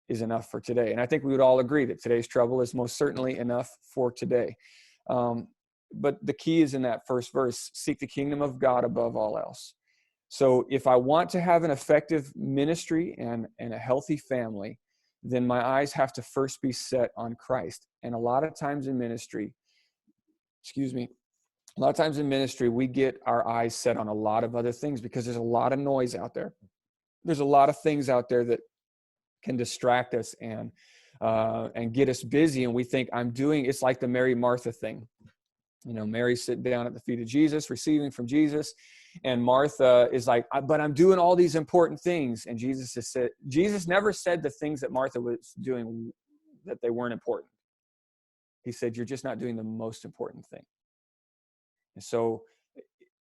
is enough for today. And I think we would all agree that today's trouble is most certainly enough for today. But the key is in that first verse: seek the kingdom of God above all else. So if I want to have an effective ministry and a healthy family, then my eyes have to first be set on Christ. And a lot of times in ministry, we get our eyes set on a lot of other things because there's a lot of noise out there. There's a lot of things out there that can distract us and get us busy. And we think it's like the Mary Martha thing. Mary's sitting down at the feet of Jesus, receiving from Jesus. And Martha is like, but I'm doing all these important things. And Jesus never said the things that Martha was doing that they weren't important. He said, you're just not doing the most important thing. And so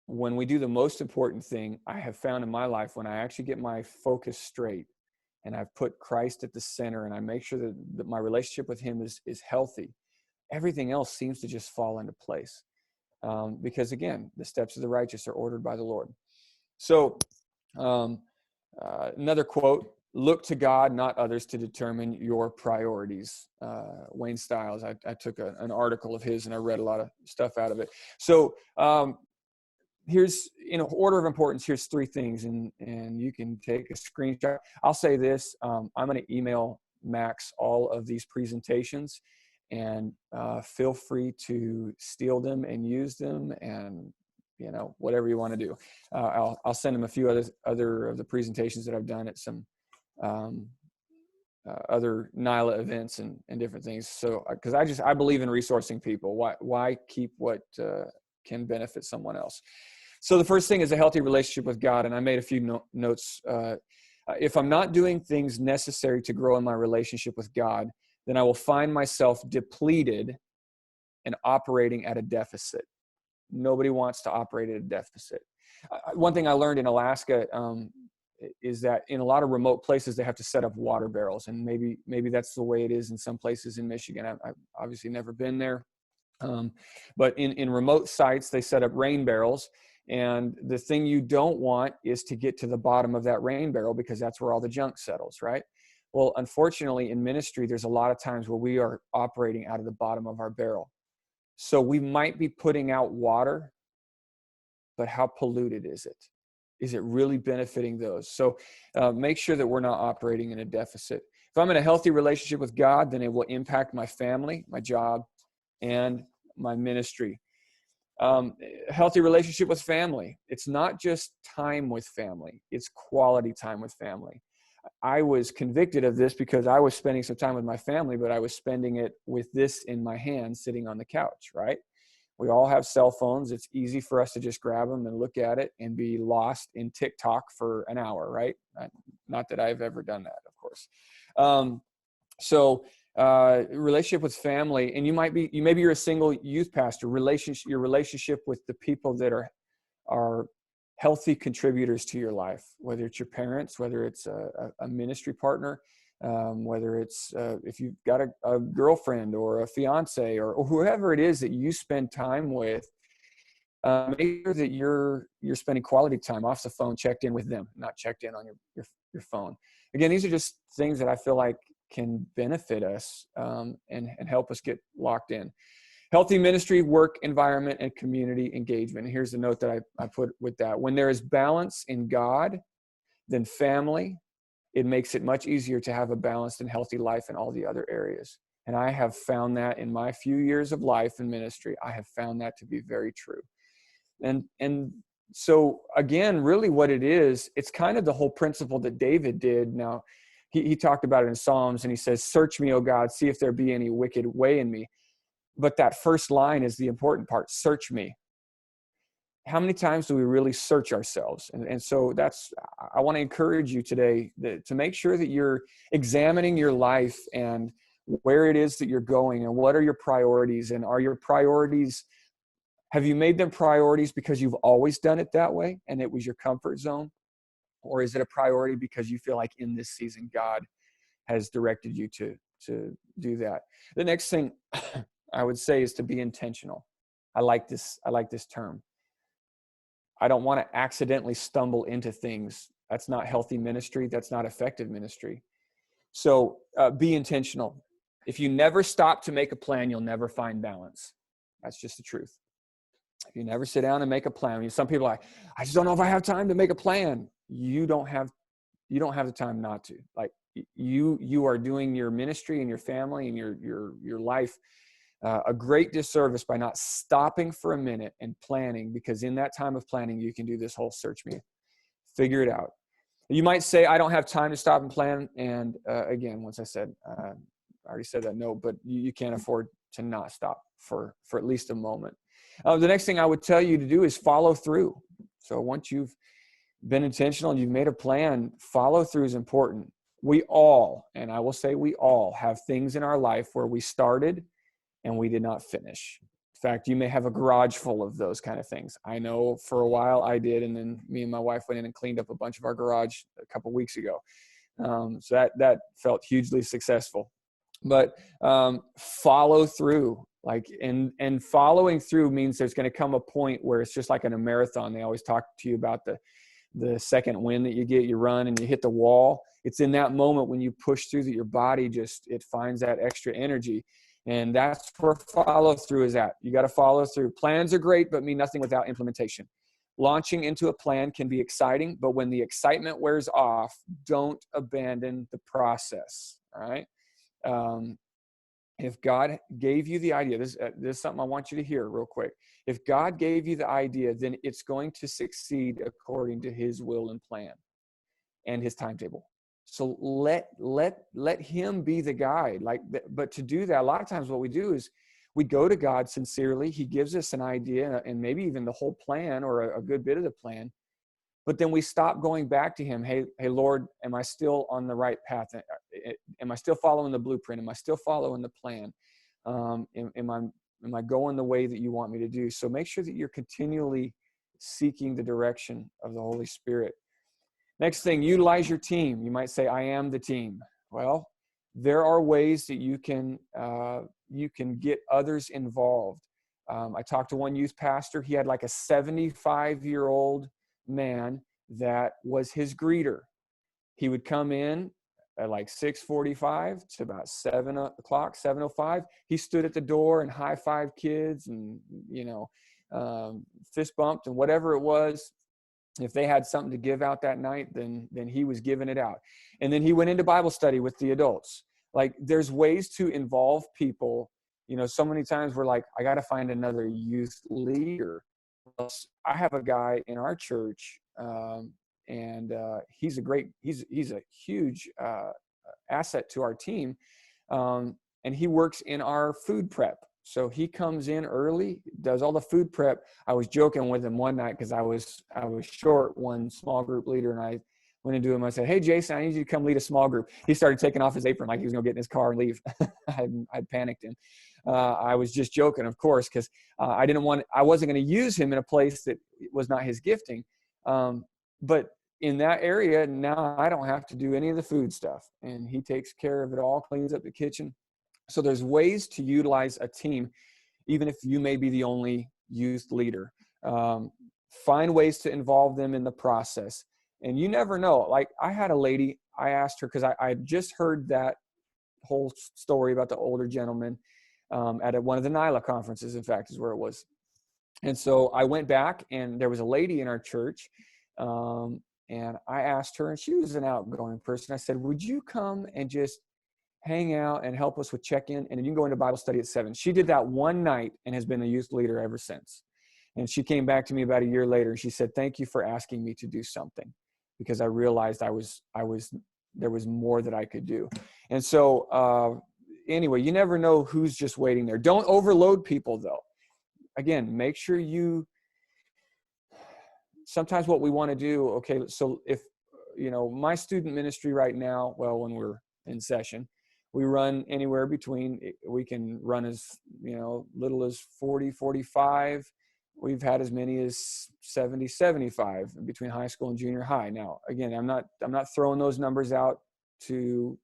when we do the most important thing, I have found in my life, when I actually get my focus straight and I've put Christ at the center and I make sure that my relationship with him is healthy, everything else seems to just fall into place. Because again, the steps of the righteous are ordered by the Lord. So another quote: look to God, not others, to determine your priorities. Wayne Stiles, I took an article of his and I read a lot of stuff out of it. So here's, in order of importance, here's three things, and you can take a screenshot. I'll say this, I'm going to email Max all of these presentations, and feel free to steal them and use them, and whatever you want to do. I'll send him a few other of the presentations that I've done at some other NILA events and different things. So because I believe in resourcing people. Why keep what can benefit someone else? So the first thing is a healthy relationship with God, and I made a few notes. If I'm not doing things necessary to grow in my relationship with God, then I will find myself depleted and operating at a deficit. Nobody wants to operate at a deficit. One thing I learned in Alaska is that in a lot of remote places, they have to set up water barrels. And maybe that's the way it is in some places in Michigan. I've obviously never been there. But in remote sites, they set up rain barrels. And the thing you don't want is to get to the bottom of that rain barrel, because that's where all the junk settles, right? Well, unfortunately, in ministry, there's a lot of times where we are operating out of the bottom of our barrel. So we might be putting out water, but how polluted is it? Is it really benefiting those? So make sure that we're not operating in a deficit. If I'm in a healthy relationship with God, then it will impact my family, my job, and my ministry. Healthy relationship with family. It's not just time with family. It's quality time with family. I was convicted of this because I was spending some time with my family, but I was spending it with this in my hand, sitting on the couch, right? We all have cell phones. It's easy for us to just grab them and look at it and be lost in TikTok for an hour, right? Not that I've ever done that, of course. Relationship with family, and maybe you're a single youth pastor. Your relationship with the people that are healthy contributors to your life, whether it's your parents, whether it's a ministry partner, whether it's if you've got a girlfriend or a fiance or whoever it is that you spend time with, make sure that you're spending quality time off the phone, checked in with them, not checked in on your phone. Again, these are just things that I feel like can benefit us and help us get locked in. Healthy ministry, work environment, and community engagement. And here's the note that I put with that. When there is balance in God, then family, it makes it much easier to have a balanced and healthy life in all the other areas. And I have found that in my few years of life in ministry, I have found that to be very true. And so again, really what it is, it's kind of the whole principle that David did. Now, he talked about it in Psalms, and he says, search me, O God, see if there be any wicked way in me. But that first line is the important part, search me. How many times do we really search ourselves? And so I want to encourage you today to make sure that you're examining your life and where it is that you're going and what are your priorities, and are your priorities, have you made them priorities because you've always done it that way and it was your comfort zone? Or is it a priority because you feel like in this season God has directed you to do that? The next thing I would say is to be intentional. I like this term. I don't want to accidentally stumble into things. That's not healthy ministry. That's not effective ministry. So be intentional. If you never stop to make a plan, you'll never find balance. That's just the truth. If you never sit down and make a plan, some people are like, I just don't know if I have time to make a plan. You don't have the time not to. Like you are doing your ministry and your family and your life a great disservice by not stopping for a minute and planning, because in that time of planning, you can do this whole search me, figure it out. You might say, I don't have time to stop and plan. And again, once I said, I already said that, no, but you can't afford to not stop for at least a moment. The next thing I would tell you to do is follow through. So once you've been intentional and you've made a plan, follow through is important. We all, and I will say we all, have things in our life where we started and we did not finish. In fact, you may have a garage full of those kind of things. I know for a while I did, and then me and my wife went in and cleaned up a bunch of our garage a couple of weeks ago. So that felt hugely successful. But follow through, and following through means there's going to come a point where it's just like in a marathon. They always talk to you about the second wind that you get, you run and you hit the wall. It's in that moment when you push through that your body it finds that extra energy. And that's where follow through is at. You got to follow through. Plans are great, but mean nothing without implementation. Launching into a plan can be exciting, but when the excitement wears off, don't abandon the process. All right. If God gave you the idea, this is something I want you to hear real quick. If God gave you the idea, then it's going to succeed according to his will and plan and his timetable. So let him be the guide. But to do that, a lot of times what we do is we go to God sincerely. He gives us an idea and maybe even the whole plan or a good bit of the plan. But then we stop going back to him. Hey, Lord, am I still on the right path? Am I still following the blueprint? Am I still following the plan? Am I going the way that you want me to do? So make sure that you're continually seeking the direction of the Holy Spirit. Next thing, utilize your team. You might say, I am the team. Well, there are ways that you can get others involved. I talked to one youth pastor. He had like a 75-year-old man that was his greeter. He would come in at like 6:45 to about 7 o'clock, 7:05. He stood at the door and high-fived kids and, fist bumped and whatever it was. If they had something to give out that night, then he was giving it out. And then he went into Bible study with the adults. Like, there's ways to involve people. So many times we're like, I got to find another youth leader. I have a guy in our church, and he's a huge asset to our team, and he works in our food prep. So he comes in early, does all the food prep. I was joking with him one night because I was short one small group leader, and I went into him. I said, "Hey, Jason, I need you to come lead a small group." He started taking off his apron like he was going to get in his car and leave. I panicked him. I was just joking, of course, because I wasn't going to use him in a place that was not his gifting. But in that area, now I don't have to do any of the food stuff, and he takes care of it all, cleans up the kitchen. So there's ways to utilize a team, even if you may be the only youth leader. Find ways to involve them in the process. And you never know. Like, I had a lady, I asked her, because I just heard that whole story about the older gentleman at one of the NILA conferences, in fact, is where it was. And so I went back, and there was a lady in our church, and I asked her, and she was an outgoing person. I said, would you come and just hang out and help us with check-in, and then you can go into Bible study at 7. She did that one night and has been a youth leader ever since. And she came back to me about a year later, and she said, thank you for asking me to do something, because I realized there was more that I could do. And so anyway, you never know who's just waiting there. Don't overload people, though. Again, make sure sometimes what we want to do, okay, so if, my student ministry right now, well, when we're in session, we run anywhere between, we can run as, little as 40, 45. We've had as many as 70, 75 between high school and junior high. Now, again, I'm not throwing those numbers out to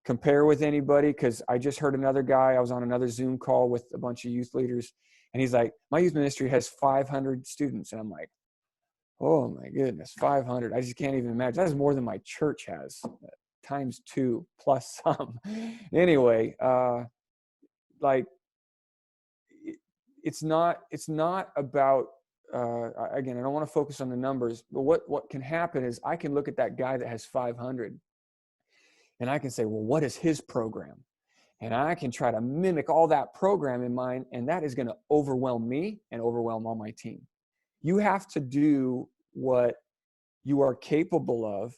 compare with anybody, because I just heard another guy, I was on another Zoom call with a bunch of youth leaders, and he's like, my youth ministry has 500 students. And I'm like, oh my goodness, 500. I just can't even imagine. That is more than my church has. times 2 plus some. Anyway, like it's not about, again, I don't want to focus on the numbers, but what can happen is I can look at that guy that has 500 and I can say, well, what is his program? And I can try to mimic all that program in mind, and that is going to overwhelm me and overwhelm all my team. You have to do what you are capable of.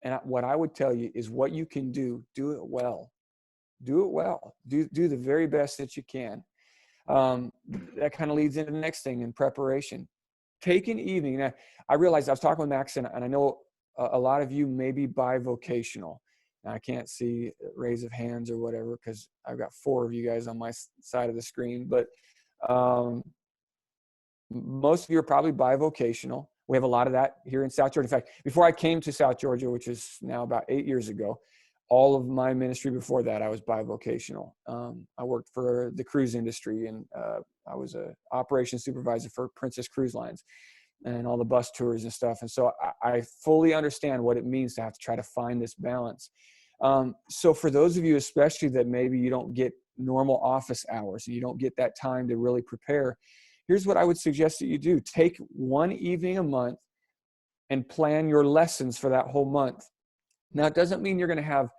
And what I would tell you is what you can do it well. Do it well. Do the very best that you can. That kind of leads into the next thing in preparation. Take an evening. Now, I realized I was talking with Max, and I know a lot of you may be bivocational. Now, I can't see raise of hands or whatever because I've got 4 of you guys on my side of the screen, but most of you are probably bivocational. We have a lot of that here in South Georgia. In fact, before I came to South Georgia, which is now about 8 years ago, all of my ministry before that, I was bivocational. I worked for the cruise industry, and I was an operations supervisor for Princess Cruise Lines and all the bus tours and stuff. And so I fully understand what it means to have to try to find this balance. So for those of you, especially that maybe you don't get normal office hours and you don't get that time to really prepare, here's what I would suggest that you do. Take one evening a month and plan your lessons for that whole month. Now, it doesn't mean you're going to have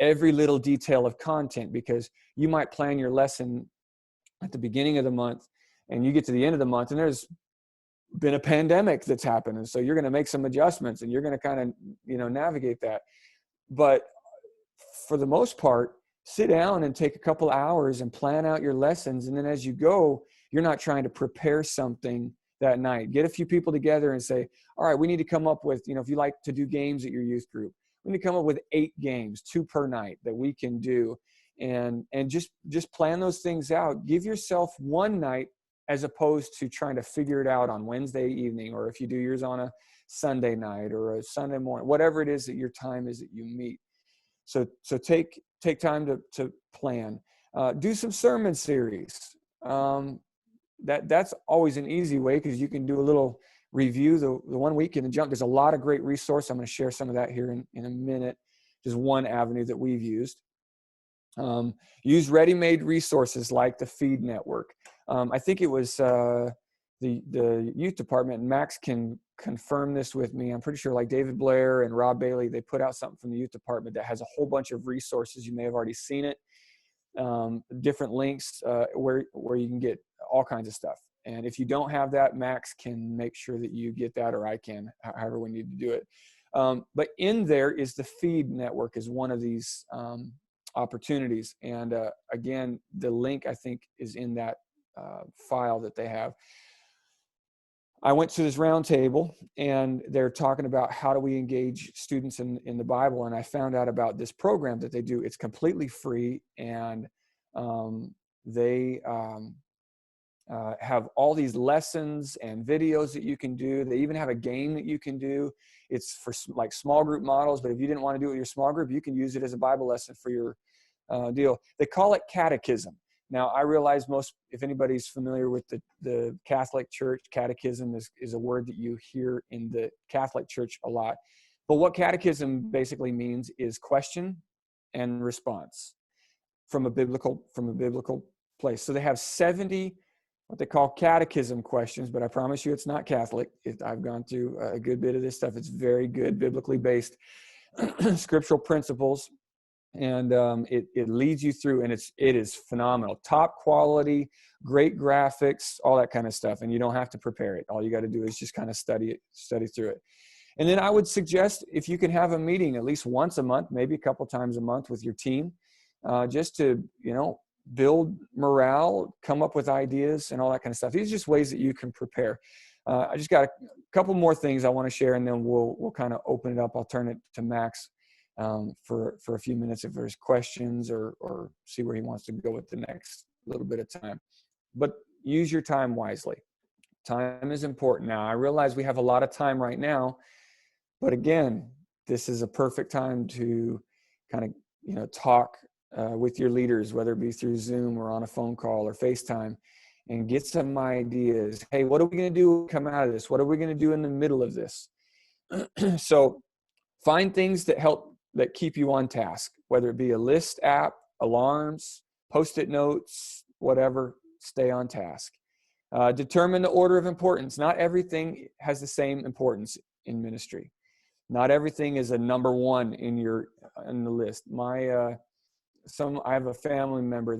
every little detail of content, because you might plan your lesson at the beginning of the month and you get to the end of the month and there's been a pandemic that's happened. And so you're going to make some adjustments and you're going to kind of, navigate that. But for the most part, sit down and take a couple hours and plan out your lessons. And then as you go, you're not trying to prepare something that night. Get a few people together and say, all right, we need to come up with, if you like to do games at your youth group, we need to come up with 8 games, 2 per night that we can do. And just plan those things out. Give yourself one night as opposed to trying to figure it out on Wednesday evening, or if you do yours on a Sunday night or a Sunday morning, whatever it is that your time is that you meet. So take time to plan. Do some sermon series. That's always an easy way, because you can do a little review the 1 week and then jump. There's a lot of great resource. I'm going to share some of that here in a minute. Just one avenue that we've used. Use ready-made resources like the Feed Network. I think it was the youth department, and Max can confirm this with me. I'm pretty sure, like David Blair and Rob Bailey, they put out something from the youth department that has a whole bunch of resources. You may have already seen it. Different links where you can get all kinds of stuff. And if you don't have that, Max can make sure that you get that, or I can, however we need to do it. But in there is the Feed Network is one of these opportunities. And again, the link, I think, is in that file that they have. I went to this round table and they're talking about how do we engage students in the Bible. And I found out about this program that they do. It's completely free. And they have all these lessons and videos that you can do. They even have a game that you can do. It's for like small group models, but if you didn't want to do it with your small group, you can use it as a Bible lesson for your deal. They call it catechism. Now, I realize if anybody's familiar with the Catholic Church, catechism is a word that you hear in the Catholic Church a lot. But what catechism basically means is question and response from a biblical place. So they have 70 what they call catechism questions, but I promise you it's not Catholic. I've gone through a good bit of this stuff. It's very good, biblically based scriptural principles. And it leads you through, and it is phenomenal. Top quality, great graphics, all that kind of stuff. And you don't have to prepare it. All you got to do is just kind of study through it. And then I would suggest, if you can have a meeting at least once a month, maybe a couple times a month with your team, just to, build morale, come up with ideas and all that kind of stuff. These are just ways that you can prepare. I just got a couple more things I want to share, and then we'll kind of open it up. I'll turn it to Max for a few minutes if there's questions, or see where he wants to go with the next little bit of time. But use your time wisely. Time is important. Now, I realize we have a lot of time right now, but again, this is a perfect time to kind of, talk with your leaders, whether it be through Zoom or on a phone call or FaceTime, and get some ideas. Hey, what are we going to do come out of this? What are we going to do in the middle of this? So find things that help that keep you on task, whether it be a list app, alarms, Post-it notes, whatever. Stay on task. Determine the order of importance. Not everything has the same importance in ministry. Not everything is a number one in the list. I have a family member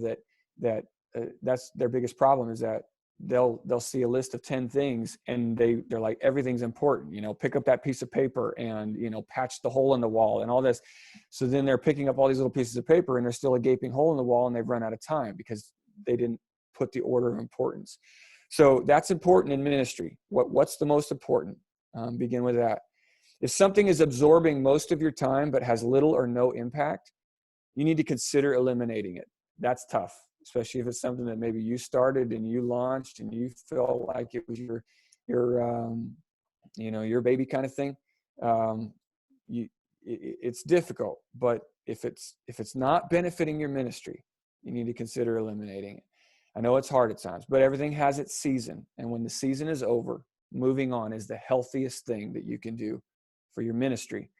that's their biggest problem, is that they'll see a list of 10 things and they're like, everything's important, pick up that piece of paper and, patch the hole in the wall and all this. So then they're picking up all these little pieces of paper and there's still a gaping hole in the wall and they've run out of time because they didn't put the order of importance. So that's important in ministry. What's the most important? Begin with that. If something is absorbing most of your time but has little or no impact, you need to consider eliminating it. That's tough, especially if it's something that maybe you started and you launched and you felt like it was your baby kind of thing. It's difficult, but if it's not benefiting your ministry, you need to consider eliminating it. I know it's hard at times, but everything has its season. And when the season is over, moving on is the healthiest thing that you can do for your ministry.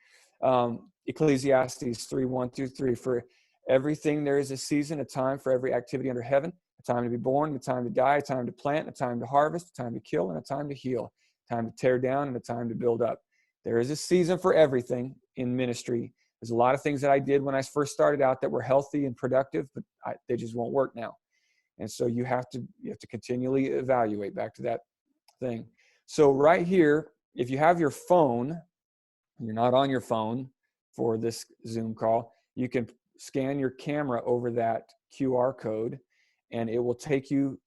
Ecclesiastes 3:1-3, for everything there is a season, a time for every activity under heaven, a time to be born, a time to die, a time to plant, a time to harvest, a time to kill, and a time to heal, a time to tear down, and a time to build up. There is a season for everything in ministry. There's a lot of things that I did when I first started out that were healthy and productive, but they just won't work now. And so you have to continually evaluate, back to that thing. So right here, if you have your phone, you're not on your phone for this Zoom call, you can scan your camera over that QR code and it will take you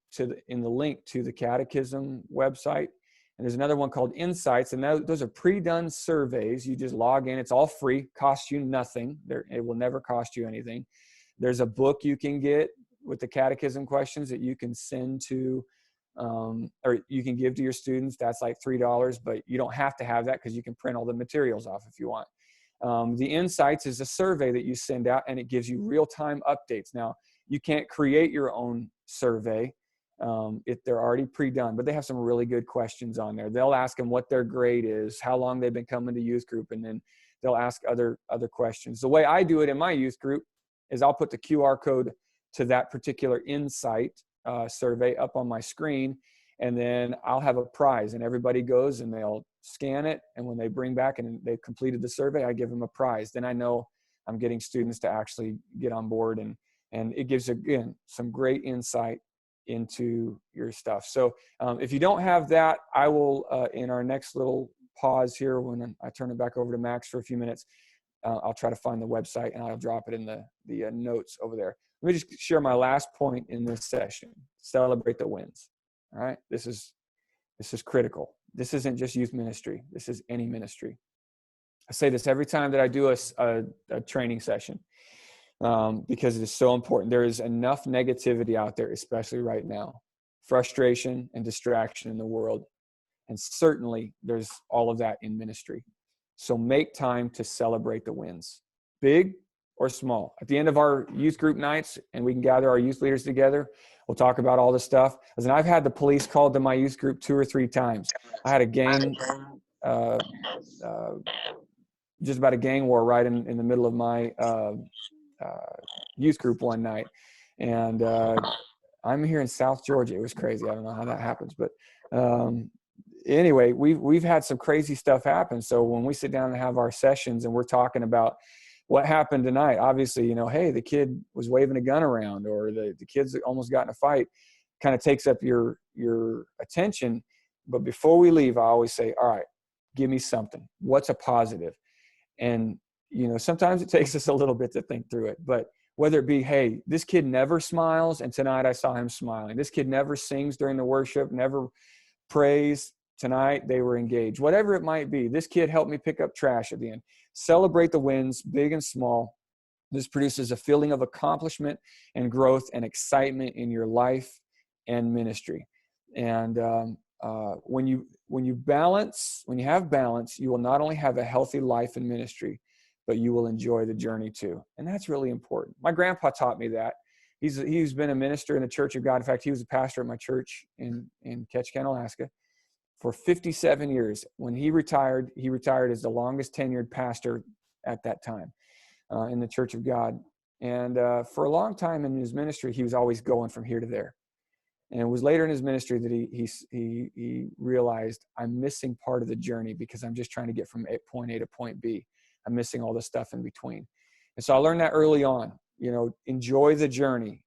in the link to the Catechism website. And there's another one called Insights, and those are pre-done surveys. You just log in. It's all free, costs you nothing. It will never cost you anything. There's a book you can get with the Catechism questions that you can send to, or you can give to your students. That's like $3, but you don't have to have that because you can print all the materials off if you want. The Insights is a survey that you send out and it gives you real-time updates. Now, you can't create your own survey if they're already pre-done, but they have some really good questions on there. They'll ask them what their grade is, how long they've been coming to youth group, and then they'll ask other questions. The way I do it in my youth group is I'll put the QR code to that particular Insight survey up on my screen, and then I'll have a prize, and everybody goes and they'll scan it, and when they bring back and they've completed the survey, I give them a prize. Then I know I'm getting students to actually get on board, and it gives, again, some great insight into your stuff. So if you don't have that, I will, in our next little pause here, when I turn it back over to Max for a few minutes, I'll try to find the website and I'll drop it in the notes over there. Let me just share my last point in this session. Celebrate the wins. All right. This is critical. This isn't just youth ministry. This is any ministry. I say this every time that I do a training session, because it is so important. There is enough negativity out there, especially right now, frustration and distraction in the world. And certainly there's all of that in ministry. So make time to celebrate the wins, big or small. At the end of our youth group nights, and we can gather our youth leaders together, we'll talk about all this stuff. Listen, I've had the police called to my youth group 2 or 3 times. I had a gang, just about a gang war right in the middle of my youth group one night. And I'm here in South Georgia. It was crazy. I don't know how that happens, but anyway, we've had some crazy stuff happen. So when we sit down and have our sessions and we're talking about what happened tonight, obviously, hey, the kid was waving a gun around, or the kids almost got in a fight, kind of takes up your attention. But before we leave, I always say, all right, give me something. What's a positive? And, sometimes it takes us a little bit to think through it, but whether it be, hey, this kid never smiles, and tonight I saw him smiling. This kid never sings during the worship, never prays. Tonight they were engaged. Whatever it might be, this kid helped me pick up trash at the end. Celebrate the wins, big and small. This produces a feeling of accomplishment and growth and excitement in your life and ministry. And when you have balance, you will not only have a healthy life and ministry, but you will enjoy the journey too. And that's really important. My grandpa taught me that. He's been a minister in the Church of God. In fact, he was a pastor at my church in Ketchikan, Alaska, for 57 years. When he retired as the longest tenured pastor at that time. in the Church of God. And for a long time in his ministry, he was always going from here to there. And it was later in his ministry that he realized, I'm missing part of the journey because I'm just trying to get from point A to point B. I'm missing all the stuff in between. And so I learned that early on. Enjoy the journey,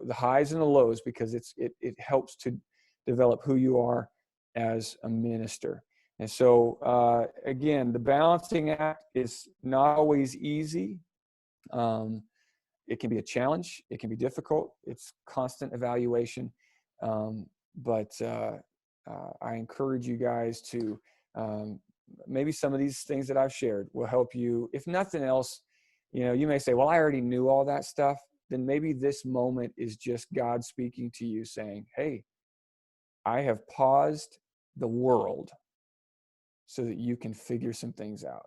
the highs and the lows, because it helps to develop who you are as a minister. And so again, the balancing act is not always easy. It can be a challenge. It can be difficult. It's constant evaluation. But I encourage you guys to maybe some of these things that I've shared will help you. If nothing else, you may say, well, I already knew all that stuff. Then maybe this moment is just God speaking to you saying, hey, I have paused the world so that you can figure some things out.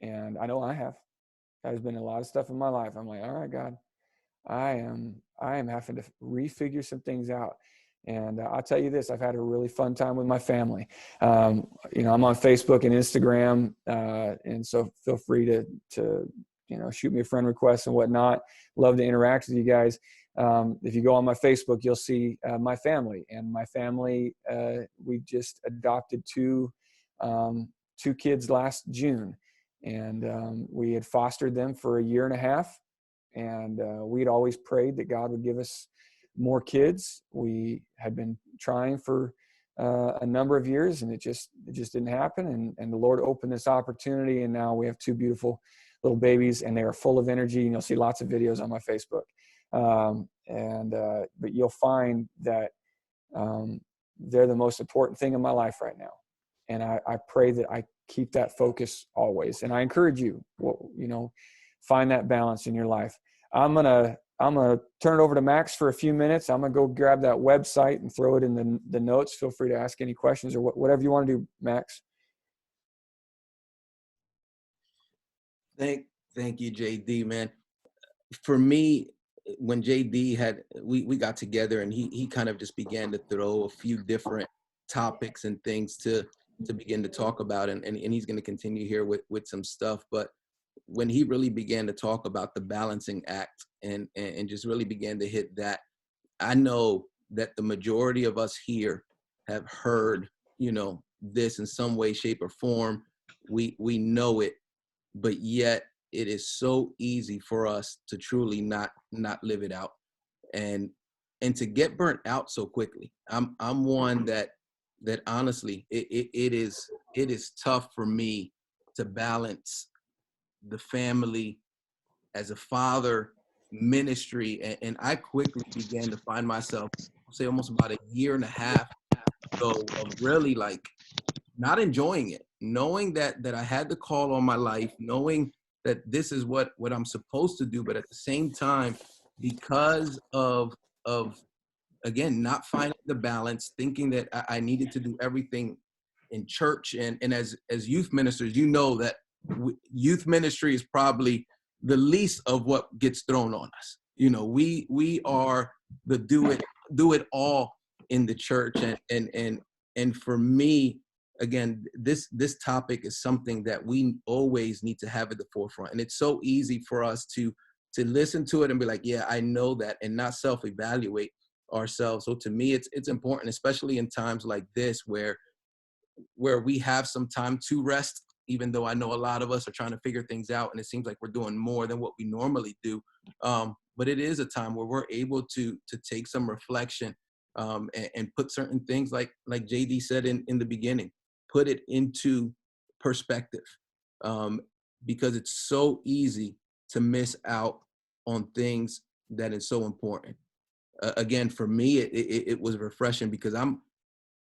And I know I have. There's been a lot of stuff in my life. I'm like, all right, God, I am having to refigure some things out. And I'll tell you this, I've had a really fun time with my family. I'm on Facebook and Instagram. And so feel free to shoot me a friend request and whatnot. Love to interact with you guys. If you go on my Facebook, you'll see my family. And my family, we just adopted two kids last June. And we had fostered them for 1.5 years. And we'd always prayed that God would give us more kids. We had been trying for a number of years, and it just didn't happen. And the Lord opened this opportunity, and now we have 2 beautiful little babies, and they are full of energy. And you'll see lots of videos on my Facebook. But you'll find that they're the most important thing in my life right now. And I pray that I keep that focus always. And I encourage you, find that balance in your life. I'm gonna turn it over to Max for a few minutes. I'm gonna go grab that website and throw it in the notes. Feel free to ask any questions or whatever you want to do, Max. Thank you, JD, man. For me, when JD we got together, and he kind of just began to throw a few different topics and things to begin to talk about, and he's going to continue here with some stuff. But when he really began to talk about the balancing act and just really began to hit that, I know that the majority of us here have heard, this in some way, shape, or form. We know it, but yet it is so easy for us to truly not live it out and to get burnt out so quickly. I'm one that honestly, it is tough for me to balance the family as a father, ministry, and I quickly began to find myself, say almost about 1.5 years ago, of really like not enjoying it, knowing that I had the call on my life, knowing that this is what I'm supposed to do, but at the same time, because of again, not finding the balance, thinking that I needed to do everything in church. And as youth ministers, that youth ministry is probably the least of what gets thrown on us. We are the do it all in the church. And for me, again, this topic is something that we always need to have at the forefront. And it's so easy for us to listen to it and be like, yeah, I know that, and not self-evaluate ourselves. So to me, it's important, especially in times like this where we have some time to rest, even though I know a lot of us are trying to figure things out, and it seems like we're doing more than what we normally do. But it is a time where we're able to take some reflection and put certain things, like JD said in the beginning, put it into perspective, because it's so easy to miss out on things that is so important. Again, for me, it was refreshing because I'm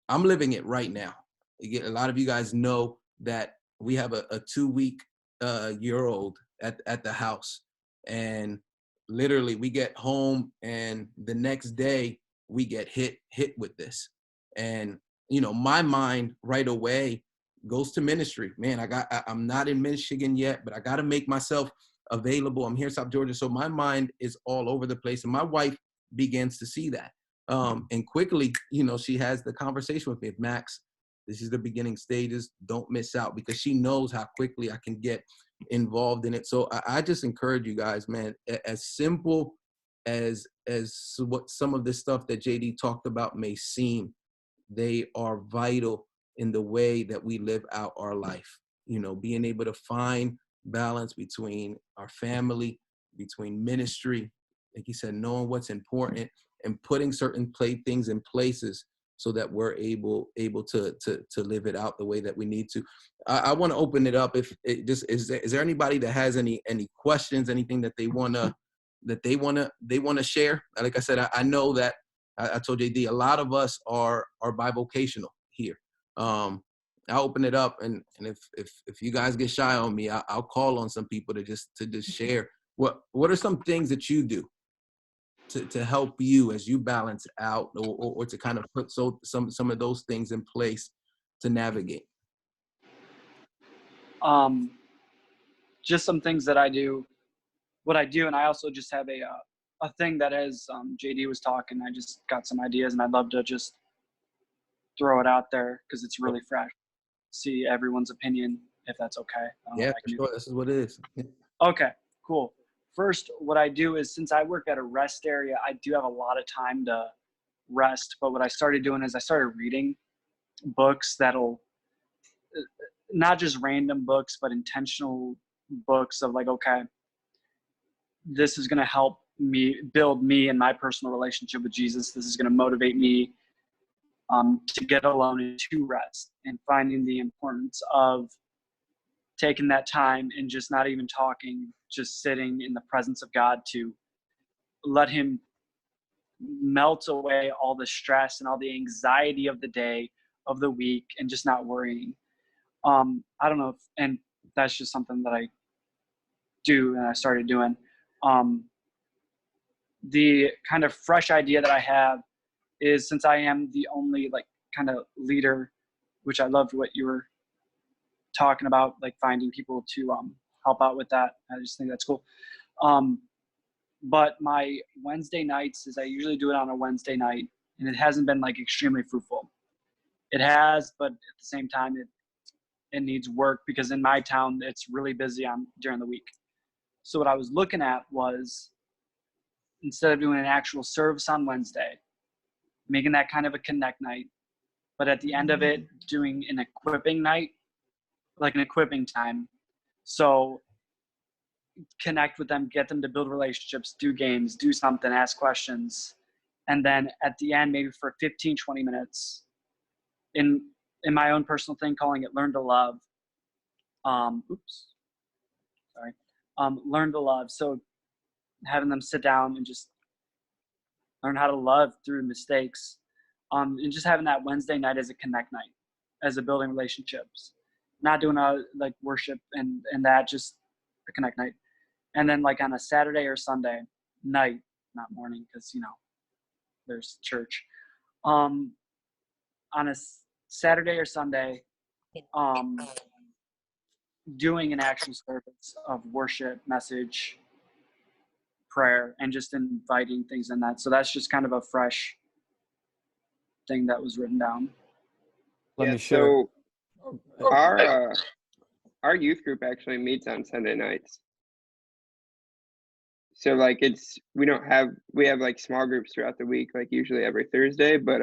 living it right now. Again, a lot of you guys know that we have a 2-week-year-old at the house, and literally we get home and the next day we get hit with this. And my mind right away goes to ministry. Man, I'm not in Michigan yet, but I got to make myself available. I'm here in South Georgia, so my mind is all over the place. And my wife begins to see that, and quickly, she has the conversation with me. Max, this is the beginning stages. Don't miss out, because she knows how quickly I can get involved in it. So I just encourage you guys, man, as simple as what some of this stuff that JD talked about may seem, they are vital in the way that we live out our life. You know, being able to find balance between our family, between ministry, like he said, knowing what's important and putting certain things in places so that we're able to live it out the way that we need to. I want to open it up. If it just is there anybody that has any questions, anything that they wanna share? Like I said, I know that I told JD a lot of us are bivocational here. I'll open it up, and if you guys get shy on me, I'll call on some people to just share what are some things that you do to help you as you balance out, or to kind of put some of those things in place to navigate. Just some things that I do. What I do, and I also just have a thing that, as JD was talking, I just got some ideas, and I'd love to just throw it out there because it's really fresh. See everyone's opinion, if that's okay. Yeah, for sure. This is what it is. Okay, cool. First, what I do is, since I work at a rest area, I do have a lot of time to rest. But what I started doing is I started reading books that'll, not just random books, but intentional books of like, okay, this is going to help me build me and my personal relationship with Jesus. This is going to motivate me to get alone and to rest, and finding the importance of taking that time and just not even talking, just sitting in the presence of God to let him melt away all the stress and all the anxiety of the day, of the week, and just not worrying. I don't know and that's just something that I do and I started doing. The kind of fresh idea that I have is, since I am the only like kind of leader, which I loved what you were talking about, like finding people to help out with that. I just think that's cool. But my Wednesday nights is I usually do it on a Wednesday night, and it hasn't been like extremely fruitful. It has, but at the same time, it needs work because in my town, it's really busy during the week. So what I was looking at was, instead of doing an actual service on Wednesday, making that kind of a connect night, but at the end of it, doing an equipping night, like an equipping time. So connect with them, get them to build relationships, do games, do something, ask questions. And then at the end, maybe for 15, 20 minutes, in my own personal thing, calling it Learn to Love. Learn to Love. So having them sit down and just learn how to love through mistakes. And just having that Wednesday night as a connect night, as a building relationships. Not doing a like worship and that, just a connect night. And then like on a Saturday or Sunday night, not morning, because there's church. On a Saturday or Sunday, doing an actual service of worship, message, prayer, and just inviting things in that. So that's just kind of a fresh thing that was written down. Let me share. So our youth group actually meets on Sunday nights. So like we have like small groups throughout the week, like usually every Thursday, but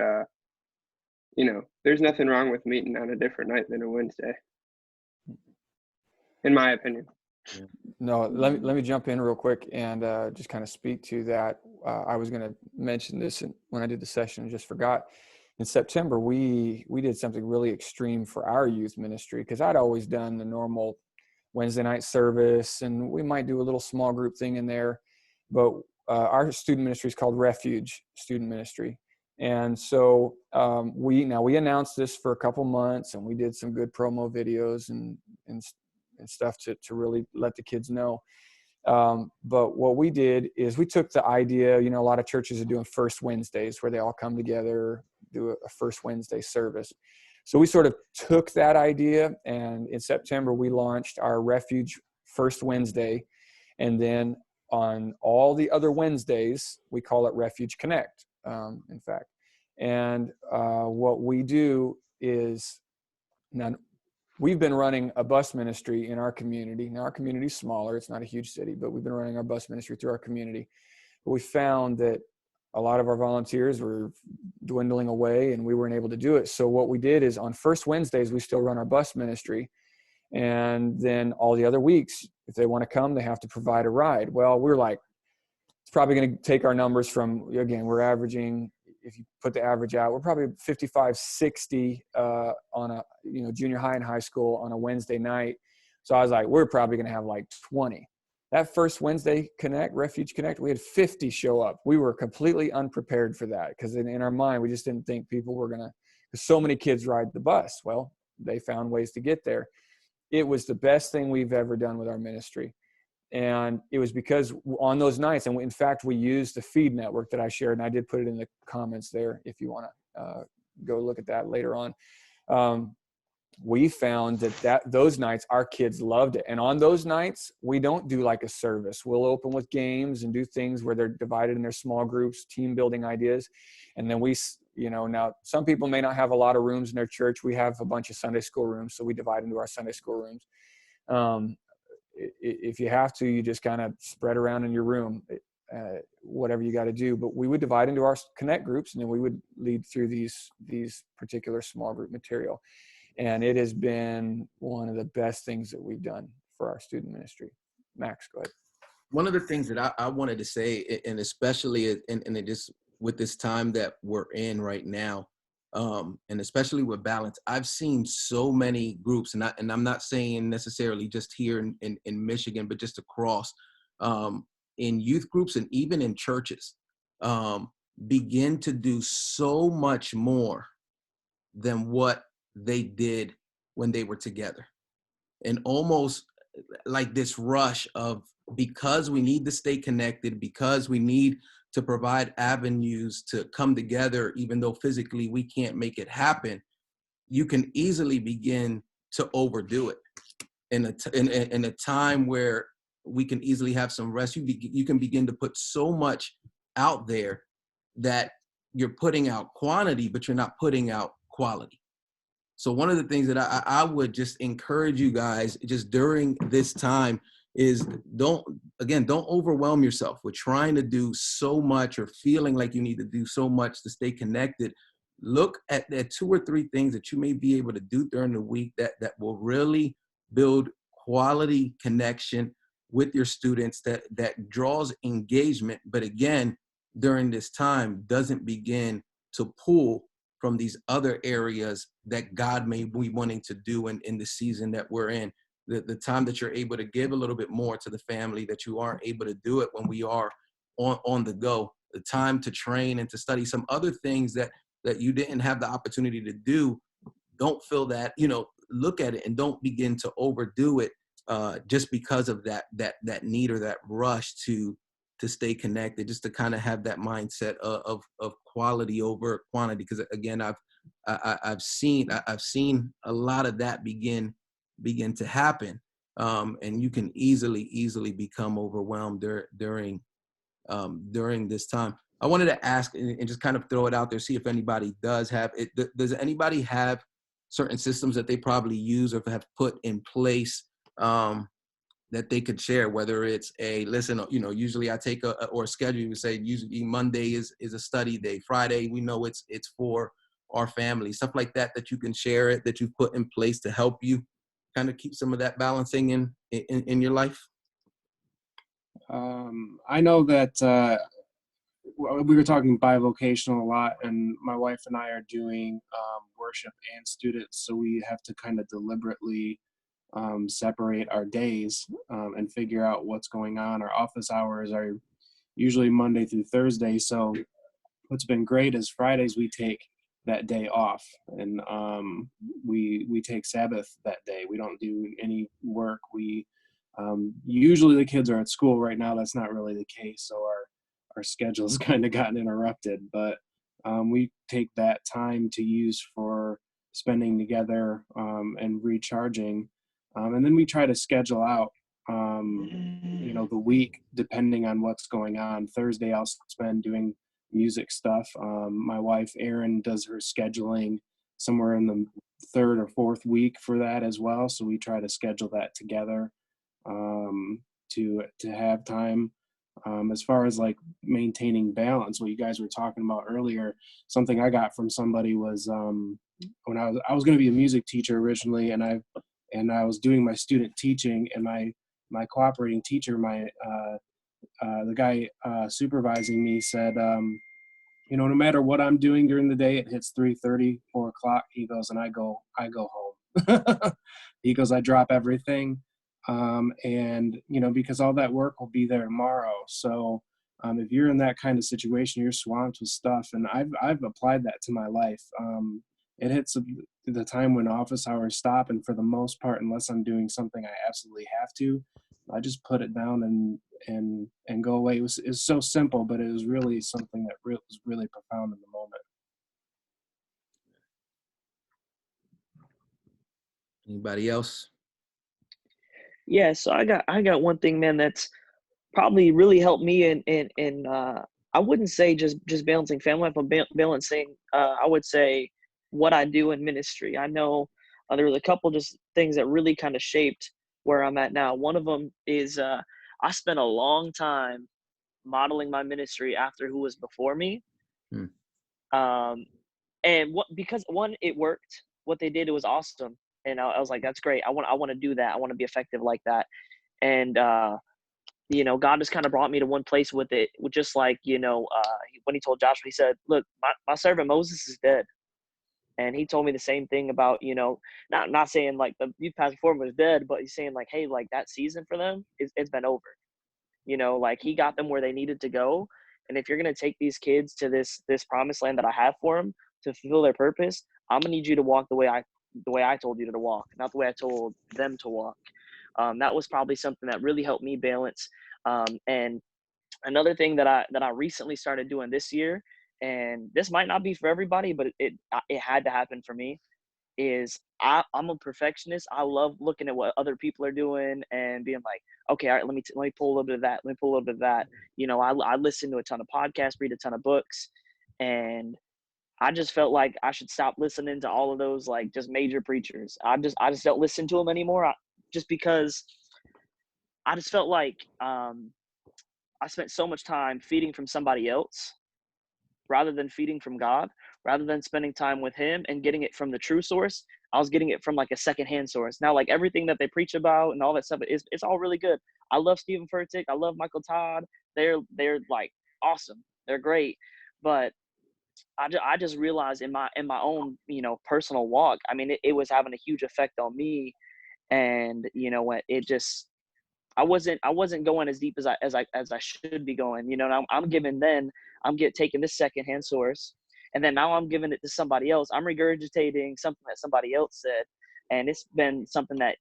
there's nothing wrong with meeting on a different night than a Wednesday, in my opinion. No, let me jump in real quick and just kind of speak to that. I was going to mention this when I did the session, I just forgot. In September, we did something really extreme for our youth ministry, because I'd always done the normal Wednesday night service, and we might do a little small group thing in there. But our student ministry is called Refuge Student Ministry. And so we announced this for a couple months, and we did some good promo videos and stuff to really let the kids know. But what we did is we took the idea, a lot of churches are doing First Wednesdays where they all come together, do a First Wednesday service. So we sort of took that idea, and in September we launched our Refuge First Wednesday. And then on all the other Wednesdays, we call it Refuge Connect, in fact. And what we do is, now we've been running a bus ministry in our community. Now our community's smaller, it's not a huge city, but we've been running our bus ministry through our community. But we found that a lot of our volunteers were dwindling away and we weren't able to do it. So what we did is on first Wednesdays, we still run our bus ministry. And then all the other weeks, if they want to come, they have to provide a ride. Well, we're like, it's probably going to take our numbers from, again, we're averaging, if you put the average out, we're probably 55, 60 on a, junior high and high school on a Wednesday night. So I was like, we're probably going to have like 20. That first Wednesday Connect, Refuge Connect, we had 50 show up. We were completely unprepared for that because in our mind, we just didn't think people were going to, because so many kids ride the bus. Well, they found ways to get there. It was the best thing we've ever done with our ministry. And it was because on those nights, and in fact, we used the feed network that I shared, and I did put it in the comments there if you want to go look at that later on. We found that those nights our kids loved it. And on those nights, we don't do like a service. We'll open with games and do things where they're divided in their small groups, team building ideas. And then we, now some people may not have a lot of rooms in their church. We have a bunch of Sunday school rooms, so we divide into our Sunday school rooms. If you have to, you just kind of spread around in your room, whatever you got to do. But we would divide into our Connect groups, and then we would lead through these particular small group material. And it has been one of the best things that we've done for our student ministry. Max, go ahead. One of the things that I wanted to say, and especially in just with this time that we're in right now, and especially with balance, I've seen so many groups, and I'm not saying necessarily just here in Michigan, but just across, in youth groups and even in churches, begin to do so much more than what they did when they were together. And almost like this rush of, because we need to stay connected, because we need to provide avenues to come together, even though physically we can't make it happen, you can easily begin to overdo it. In a time where we can easily have some rest, you can begin to put so much out there that you're putting out quantity, but you're not putting out quality. So one of the things that I would just encourage you guys just during this time is don't overwhelm yourself with trying to do so much or feeling like you need to do so much to stay connected. Look at 2 or 3 things that you may be able to do during the week that will really build quality connection with your students, that draws engagement, but again, during this time doesn't begin to pull from these other areas that God may be wanting to do in the season that we're in. The time that you're able to give a little bit more to the family, that you aren't able to do it when we are on the go. The time to train and to study some other things that you didn't have the opportunity to do. Don't feel that, look at it and don't begin to overdo it just because of that need or that rush to stay connected, just to kind of have that mindset of quality over quantity. Because again, I've seen a lot of that begin to happen, and you can easily become overwhelmed during this time. I wanted to ask and just kind of throw it out there, see if anybody does have it. Does anybody have certain systems that they probably use or have put in place that they could share, whether it's usually I take a schedule, we say usually Monday is a study day, Friday, we know it's for our family, stuff like that you can share it, that you put in place to help you kind of keep some of that balancing in your life? I know that we were talking bivocational a lot, and my wife and I are doing worship and students, so we have to kind of deliberately separate our days and figure out what's going on. Our office hours are usually Monday through Thursday, so what's been great is Fridays we take that day off, and we take Sabbath that day. We don't do any work. We usually the kids are at school. Right now that's not really the case, so our schedule's kind of gotten interrupted, but we take that time to use for spending together and recharging. And then we try to schedule out, the week depending on what's going on. Thursday I'll spend doing music stuff. My wife, Erin, does her scheduling somewhere in the third or fourth week for that as well. So we try to schedule that together to have time. As far as like maintaining balance, what you guys were talking about earlier, something I got from somebody was when I was going to be a music teacher originally, and I was doing my student teaching, and my cooperating teacher, the guy supervising me said, no matter what I'm doing during the day, it hits 3:30, 4 o'clock. He goes, and I go home. He goes, I drop everything. And, because all that work will be there tomorrow. So if you're in that kind of situation, you're swamped with stuff. And I've applied that to my life. It hits the time when office hours stop. And for the most part, unless I'm doing something I absolutely have to, I just put it down and go away. It was so simple, but it was really something that was really profound in the moment. Anybody else? Yeah, so I got one thing, man, that's probably really helped me in I wouldn't say just balancing family life, but balancing I would say what I do in ministry. I know there was a couple just things that really kind of shaped where I'm at now. One of them is I spent a long time modeling my ministry after who was before me. Um, and because one, it worked. What they did, it was awesome, and I was like, that's great. I want to do that. I want to be effective like that. And God just kind of brought me to one place with it, with just like when he told Joshua, he said, "Look, my servant Moses is dead." And he told me the same thing about, not saying like the youth pastor before him was dead, but he's saying like, hey, like that season for them, it's been over. Like he got them where they needed to go. And if you're going to take these kids to this promised land that I have for them to fulfill their purpose, I'm going to need you to walk the way I told you to walk, not the way I told them to walk. That was probably something that really helped me balance. And another thing that I recently started doing this year, and this might not be for everybody, but it had to happen for me, is I'm a perfectionist. I love looking at what other people are doing and being like, okay, all right, let me pull a little bit of that. Let me pull a little bit of that. I listen to a ton of podcasts, read a ton of books, and I just felt like I should stop listening to all of those like just major preachers. I just don't listen to them anymore. Just because I just felt like I spent so much time feeding from somebody else rather than feeding from God, rather than spending time with him and getting it from the true source. I was getting it from like a secondhand source. Now, like everything that they preach about and all that stuff it's all really good. I love Stephen Furtick. I love Michael Todd. They're like awesome. They're great. But I just realized in my own, personal walk, I mean, it was having a huge effect on me. And, when it just, I wasn't going as deep as I should be going. I'm taking this secondhand source, and then now I'm giving it to somebody else. I'm regurgitating something that somebody else said, and it's been something that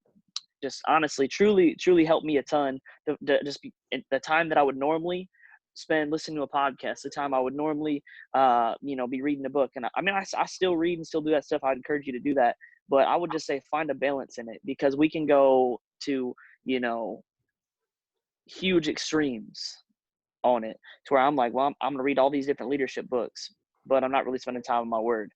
just honestly, truly helped me a ton. To just be the time that I would normally spend listening to a podcast, the time I would normally, be reading a book. And I still read and still do that stuff. I'd encourage you to do that, but I would just say find a balance in it, because we can go to, huge extremes on it to where I'm like, well, I'm going to read all these different leadership books, but I'm not really spending time on my word.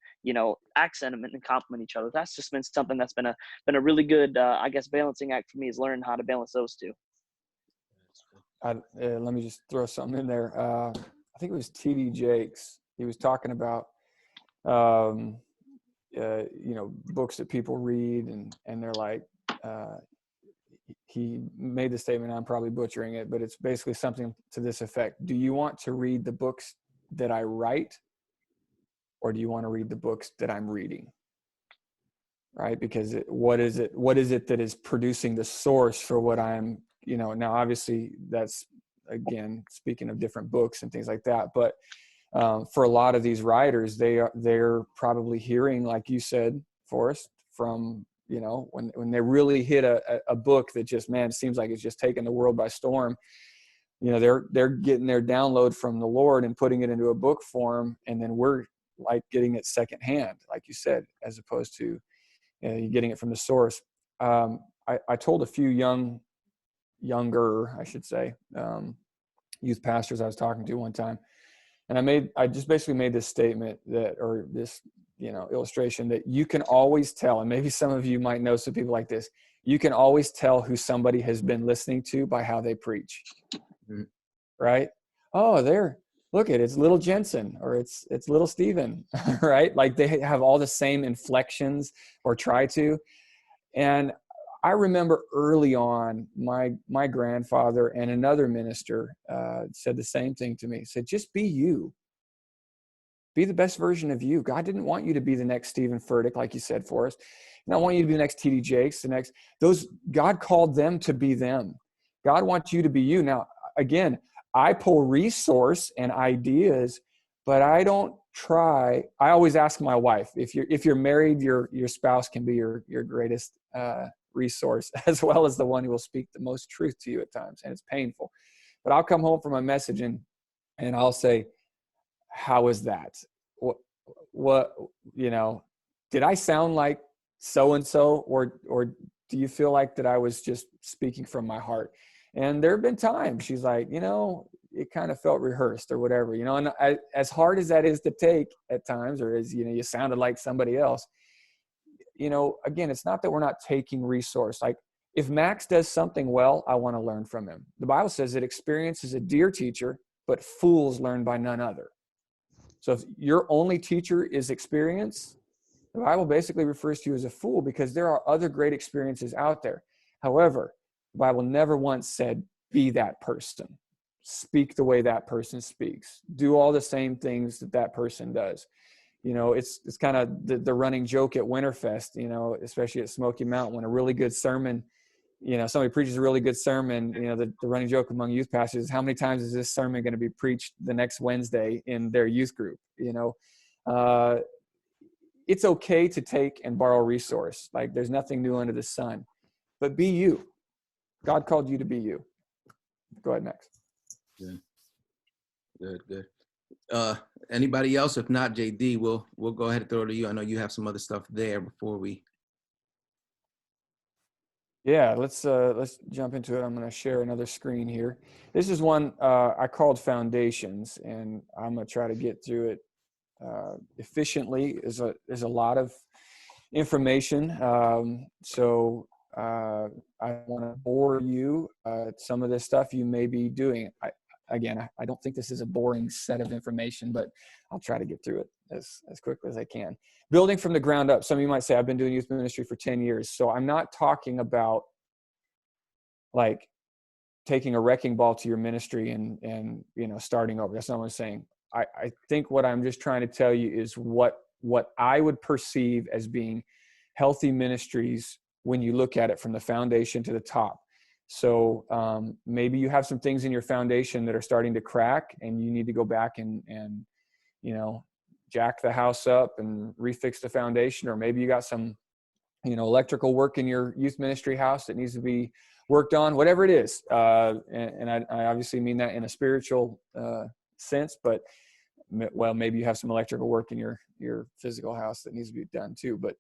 Accent them and complement each other. That's just been something that's been a really good, balancing act for me, is learning how to balance those two. Let me just throw something in there. I think it was TD Jakes. He was talking about, books that people read, and they're like, he made the statement, I'm probably butchering it, but it's basically something to this effect. Do you want to read the books that I write, or do you want to read the books that I'm reading? Right? Because what is it that is producing the source for what I'm, now obviously that's, again, speaking of different books and things like that, but for a lot of these writers, they're probably hearing, like you said, Forrest, from, when they really hit a book that just, man, it seems like it's just taking the world by storm. They're getting their download from the Lord and putting it into a book form, and then we're like getting it secondhand, like you said, as opposed to you're getting it from the source. I told a few younger, I should say, youth pastors I was talking to one time, And I just basically made this statement that, or this, illustration that you can always tell, and maybe some of you might know some people like this, you can always tell who somebody has been listening to by how they preach. Mhm. Right? Oh, look it's little Jensen, or it's little Stephen, right? Like they have all the same inflections, or try to. And I remember early on, my grandfather and another minister said the same thing to me. He said, just be you. Be the best version of you. God didn't want you to be the next Stephen Furtick, like you said, for us. He didn't want you to be the next T.D. Jakes, God called them to be them. God wants you to be you. Now, again, I pull resource and ideas, but I don't try. I always ask my wife, if you're married, your spouse can be your greatest resource, as well as the one who will speak the most truth to you at times, and it's painful. But I'll come home from my message and I'll say, how is that? What did I sound like so-and-so, or do you feel like that I was just speaking from my heart? And there have been times she's like, it kind of felt rehearsed or whatever, and as hard as that is to take at times, or as, you sounded like somebody else, again, it's not that we're not taking resource. Like if Max does something well, I want to learn from him. The Bible says that experience is a dear teacher, but fools learn by none other. So if your only teacher is experience, the Bible basically refers to you as a fool, because there are other great experiences out there. However, the Bible never once said, be that person. Speak the way that person speaks. Do all the same things that person does. It's kind of the running joke at Winterfest, especially at Smoky Mountain, when a really good sermon, somebody preaches a really good sermon, the running joke among youth pastors is, how many times is this sermon going to be preached the next Wednesday in their youth group? It's okay to take and borrow resource. Like there's nothing new under the sun, but be you. God called you to be you. Go ahead, Max. Good. Anybody else? If not, JD, we'll go ahead and throw it to you. I know you have some other stuff there before we. Yeah, let's jump into it. I'm going to share another screen here. This is one I called Foundations, and I'm going to try to get through it efficiently. There's a lot of information, so I want to bore you. Some of this stuff you may be doing. I don't think this is a boring set of information, but I'll try to get through it as quickly as I can. Building from the ground up. Some of you might say, I've been doing youth ministry for 10 years. So I'm not talking about like taking a wrecking ball to your ministry and starting over. That's not what I'm saying. I think what I'm just trying to tell you is what I would perceive as being healthy ministries when you look at it from the foundation to the top. So maybe you have some things in your foundation that are starting to crack, and you need to go back and jack the house up and refix the foundation. Or maybe you got some electrical work in your youth ministry house that needs to be worked on, whatever it is. And I obviously mean that in a spiritual sense, but maybe you have some electrical work in your physical house that needs to be done too. But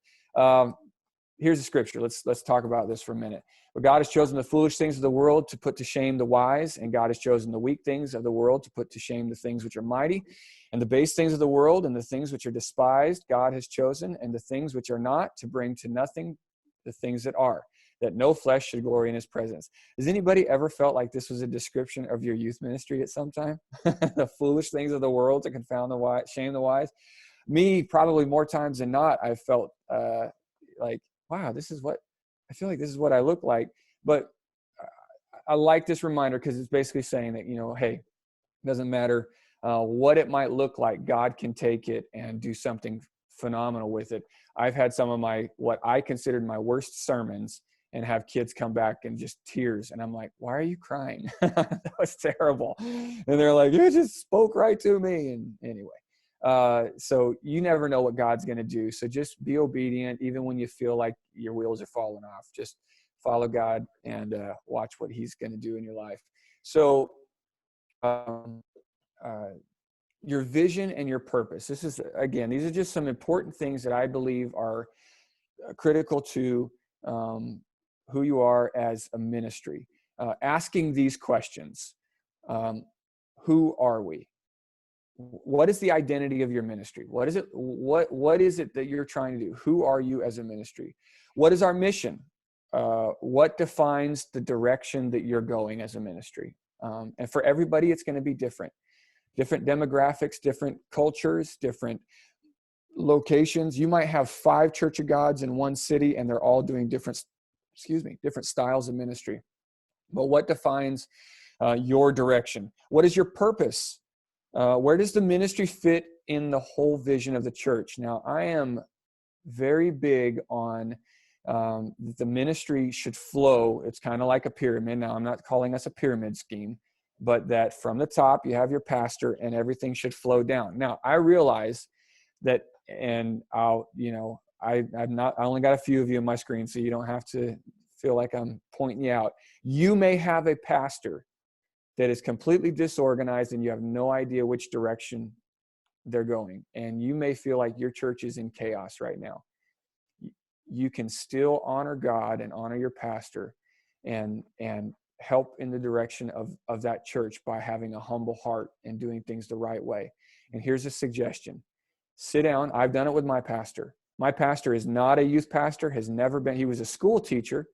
here's the scripture. Let's talk about this for a minute. But God has chosen the foolish things of the world to put to shame the wise, and God has chosen the weak things of the world to put to shame the things which are mighty, and the base things of the world and the things which are despised God has chosen, and the things which are not, to bring to nothing the things that are, that no flesh should glory in his presence. Has anybody ever felt like this was a description of your youth ministry at some time? The foolish things of the world to confound the wise, shame the wise. Me, probably more times than not, I've felt like, wow, I feel like this is what I look like. But I like this reminder, because it's basically saying that, hey, it doesn't matter what it might look like, God can take it and do something phenomenal with it. I've had some of what I considered my worst sermons, and have kids come back and just tears. And I'm like, why are you crying? That was terrible. And they're like, you just spoke right to me. And anyway, so you never know what God's going to do. So just be obedient, even when you feel like your wheels are falling off. Just follow God and watch what he's going to do in your life. So your vision and your purpose. This is, again, these are just some important things that I believe are critical to who you are as a ministry. Asking these questions. Who are we? what is the identity of your ministry? What is it? What is it that you're trying to do? Who are you as a ministry? What is our mission? What defines the direction that you're going as a ministry? And for everybody, it's going to be different demographics, different cultures, different locations. You might have 5 Church of Gods in one city, and they're all doing different styles of ministry. But what defines your direction? What is your purpose? Where does the ministry fit in the whole vision of the church? Now, I am very big on the ministry should flow. It's kind of like a pyramid. Now, I'm not calling us a pyramid scheme, but that from the top, you have your pastor and everything should flow down. Now, I realize that, and I only got a few of you on my screen, so you don't have to feel like I'm pointing you out. You may have a pastor that is completely disorganized and you have no idea which direction they're going. And you may feel like your church is in chaos right now. You can still honor God and honor your pastor and help in the direction of that church by having a humble heart and doing things the right way. And here's a suggestion. Sit down. I've done it with my pastor. My pastor is not a youth pastor, has never been. He was a school teacher,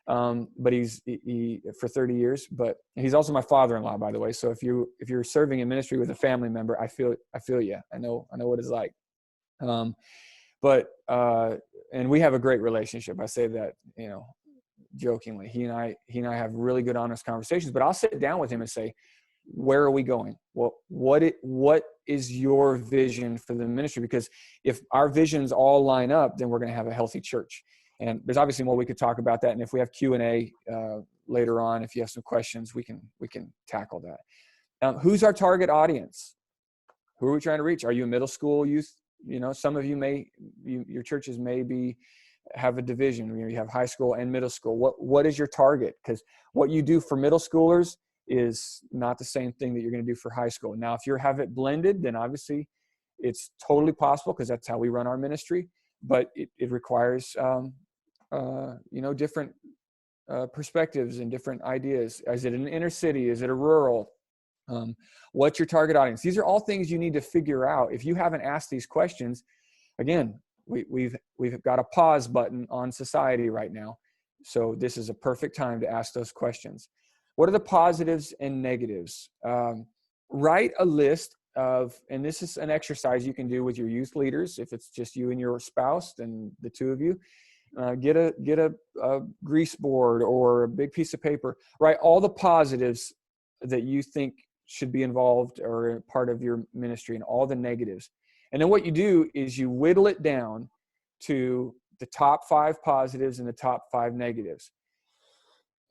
but he for 30 years. But he's also my father-in-law, by the way. So if you're serving in ministry with a family member, I feel you. I know what it's like. And we have a great relationship. I say that, jokingly. He and I have really good, honest conversations. But I'll sit down with him and say, where are we going? Well, what is your vision for the ministry? Because if our visions all line up, then we're going to have a healthy church. And there's obviously more we could talk about that. And if we have Q&A later on, if you have some questions, we can tackle that. Who's our target audience? Who are we trying to reach? Are you a middle school youth? Some of you your churches may have a division. You have high school and middle school. What is your target? Because what you do for middle schoolers is not the same thing that you're going to do for high school. Now, if you have it blended, then obviously it's totally possible, because that's how we run our ministry. But it requires, different perspectives and different ideas. Is it an inner city? Is it a rural? What's your target audience? These are all things you need to figure out. If you haven't asked these questions, again, we've got a pause button on society right now. So this is a perfect time to ask those questions. What are the positives and negatives? Write a list of, and this is an exercise you can do with your youth leaders. If it's just you and your spouse, then the two of you, get a grease board or a big piece of paper. Write all the positives that you think should be involved or part of your ministry, and all the negatives. And then what you do is you whittle it down to the top 5 positives and the top 5 negatives.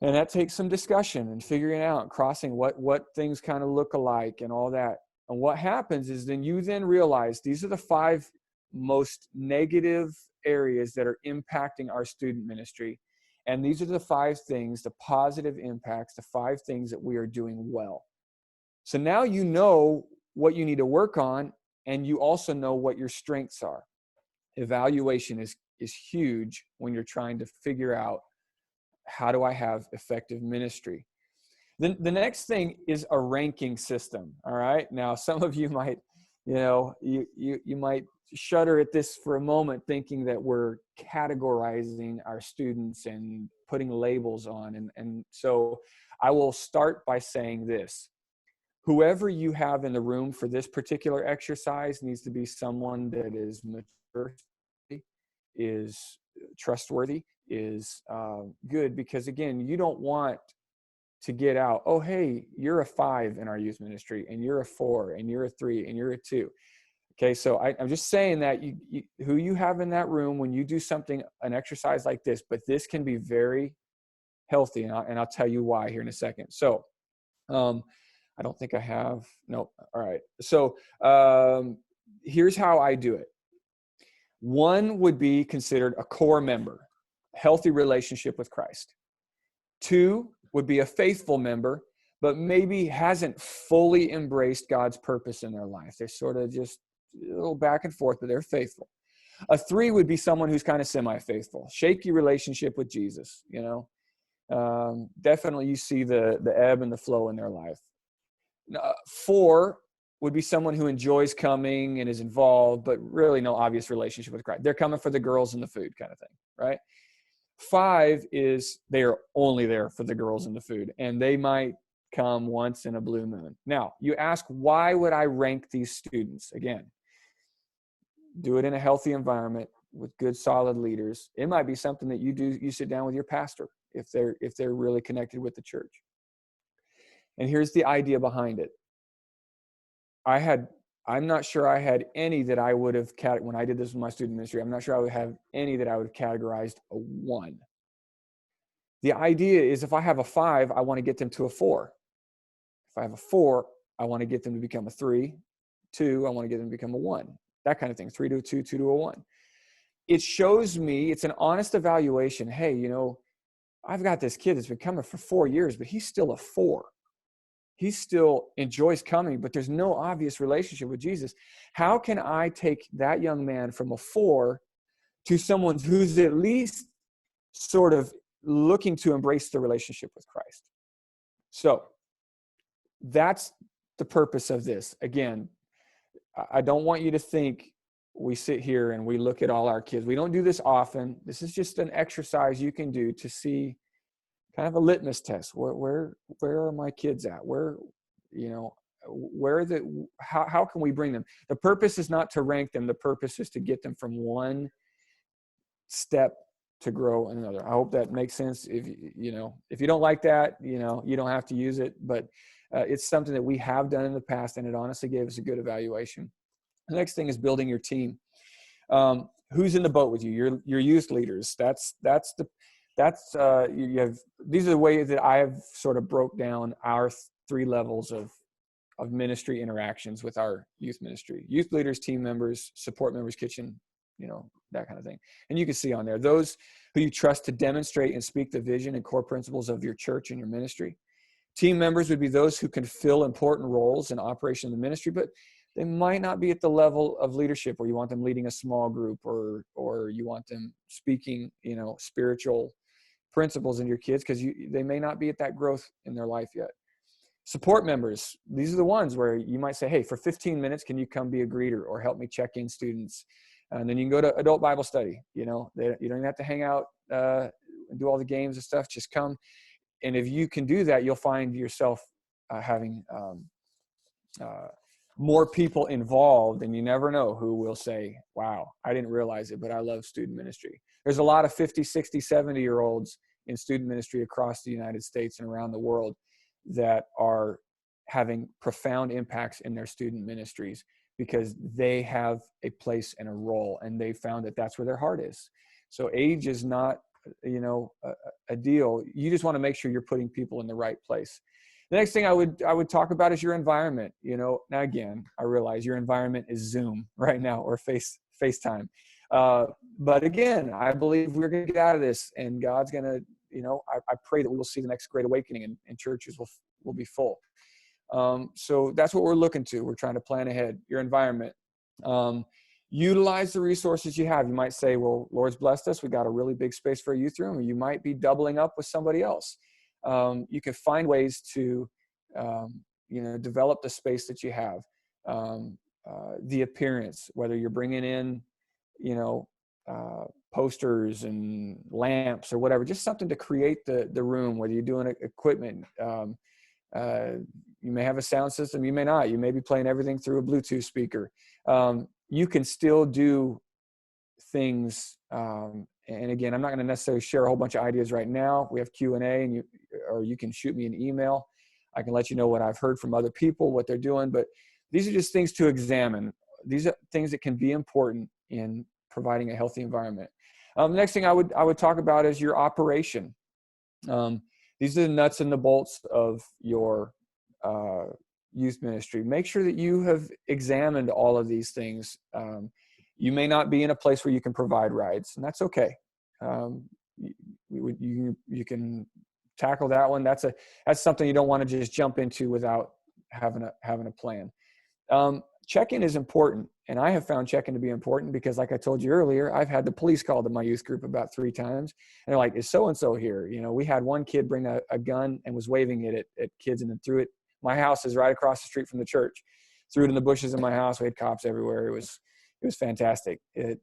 And that takes some discussion and figuring out, crossing what things kind of look alike and all that. And what happens is then you realize these are the 5 most negative areas that are impacting our student ministry. And these are the 5 things, the positive impacts, the 5 things that we are doing well. So now you know what you need to work on, and you also know what your strengths are. Evaluation is huge when you're trying to figure out, how do I have effective ministry? Then the next thing is a ranking system. All right. Now, some of you might, you might shudder at this for a moment, thinking that we're categorizing our students and putting labels on. And so I will start by saying this. Whoever you have in the room for this particular exercise needs to be someone that is mature, is trustworthy, is good, because again, you don't want to get out, oh, hey, you're a 5 in our youth ministry, and you're a 4, and you're a 3, and you're a 2. Okay, so I'm just saying that who you have in that room when you do an exercise like this, but this can be very healthy, and I'll tell you why here in a second. So I don't think I have, no, all right. So here's how I do it. 1 would be considered a core member, healthy relationship with Christ. 2 would be a faithful member, but maybe hasn't fully embraced God's purpose in their life. They're sort of just a little back and forth, but they're faithful. A 3 would be someone who's kind of semi-faithful, shaky relationship with Jesus. Definitely you see the ebb and the flow in their life. 4 would be someone who enjoys coming and is involved, but really no obvious relationship with Christ. They're coming for the girls and the food kind of thing, right? 5 is they are only there for the girls and the food, and they might come once in a blue moon. Now, you ask, why would I rank these students? Again, do it in a healthy environment with good, solid leaders. It might be something that you sit down with your pastor if they're really connected with the church. And here's the idea behind it. I'm not sure I had any that I would have, when I did this with my student ministry, I'm not sure I would have any that I would have categorized a 1. The idea is if I have a 5, I want to get them to a 4. If I have a 4, I want to get them to become a 3. 2, I want to get them to become a 1. That kind of thing, 3 to a 2, 2 to a 1. It shows me, it's an honest evaluation. Hey, I've got this kid that's been coming for 4 years, but he's still a 4. He still enjoys coming, but there's no obvious relationship with Jesus. How can I take that young man from a 4 to someone who's at least sort of looking to embrace the relationship with Christ? So that's the purpose of this. Again, I don't want you to think we sit here and we look at all our kids. We don't do this often. This is just an exercise you can do to see kind of a litmus test. Where are my kids at? How can we bring them? The purpose is not to rank them. The purpose is to get them from one step to grow another. I hope that makes sense. If you don't like that, you don't have to use it, but it's something that we have done in the past, and it honestly gave us a good evaluation. The next thing is building your team. Who's in the boat with you? Your youth leaders. These are the ways that I have sort of broke down our 3 levels of ministry interactions with our youth ministry: youth leaders, team members, support members, kitchen, that kind of thing. And you can see on there those who you trust to demonstrate and speak the vision and core principles of your church and your ministry. Team members would be those who can fill important roles in operation of the ministry, but they might not be at the level of leadership where you want them leading a small group or you want them speaking, spiritual principles in your kids, because they may not be at that growth in their life yet. Support members, these are the ones where you might say, hey, for 15 minutes, can you come be a greeter or help me check in students? And then you can go to adult Bible study. You don't even have to hang out and do all the games and stuff. Just come. And if you can do that, you'll find yourself having more people involved, and you never know who will say, wow, I didn't realize it, but I love student ministry. There's a lot of 50, 60, 70-year-olds in student ministry across the United States and around the world that are having profound impacts in their student ministries because they have a place and a role, and they found that that's where their heart is. So age is not, a deal. You just want to make sure you're putting people in the right place. The next thing I would talk about is your environment. Now again, I realize your environment is Zoom right now or FaceTime. But again, I believe we're going to get out of this, and God's going to, I pray that we will see the next great awakening and churches will be full. So that's what we're looking to. We're trying to plan ahead. Your environment. Utilize the resources you have. You might say, well, Lord's blessed us. We got a really big space for a youth room. Or you might be doubling up with somebody else. You can find ways to, develop the space that you have. The appearance, whether you're bringing in, posters and lamps or whatever, just something to create the room, whether you're doing equipment. You may have a sound system, you may not. You may be playing everything through a Bluetooth speaker. You can still do things. And again, I'm not going to necessarily share a whole bunch of ideas right now. We have Q&A, or you can shoot me an email. I can let you know what I've heard from other people, what they're doing. But these are just things to examine. These are things that can be important in providing a healthy environment. The next thing I would talk about is your operation. These are the nuts and the bolts of your youth ministry. Make sure that you have examined all of these things. You may not be in a place where you can provide rides, and that's okay. You can tackle that one. That's something you don't want to just jump into without having a plan. Check-in is important, and I have found check-in to be important because, like I told you earlier, I've had the police called to my youth group about 3 times, and they're like, "Is so-and-so here?" We had one kid bring a gun and was waving it at kids and then threw it. My house is right across the street from the church. threw it in the bushes in my house. We had cops everywhere. It was fantastic. It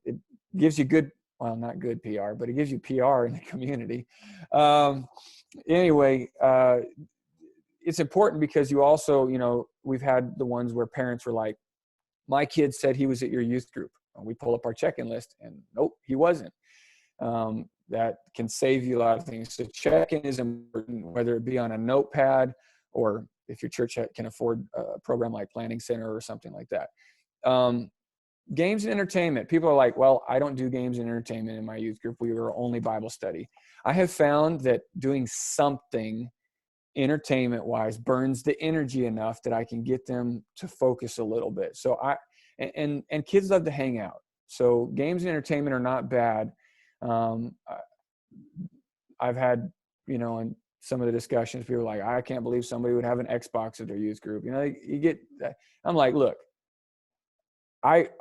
gives you good, well, not good PR, but it gives you PR in the community. Anyway, it's important because you also, we've had the ones where parents were like, my kid said he was at your youth group. And we pull up our check-in list and nope, he wasn't. That can save you a lot of things. So check-in is important, whether it be on a notepad or if your church can afford a program like Planning Center or something like that. Games and entertainment. People are like, well, I don't do games and entertainment in my youth group. We were only Bible study. I have found that doing something entertainment-wise burns the energy enough that I can get them to focus a little bit. So and kids love to hang out. So games and entertainment are not bad. I've had, in some of the discussions, people are like, I can't believe somebody would have an Xbox at their youth group. You get, I'm like, look,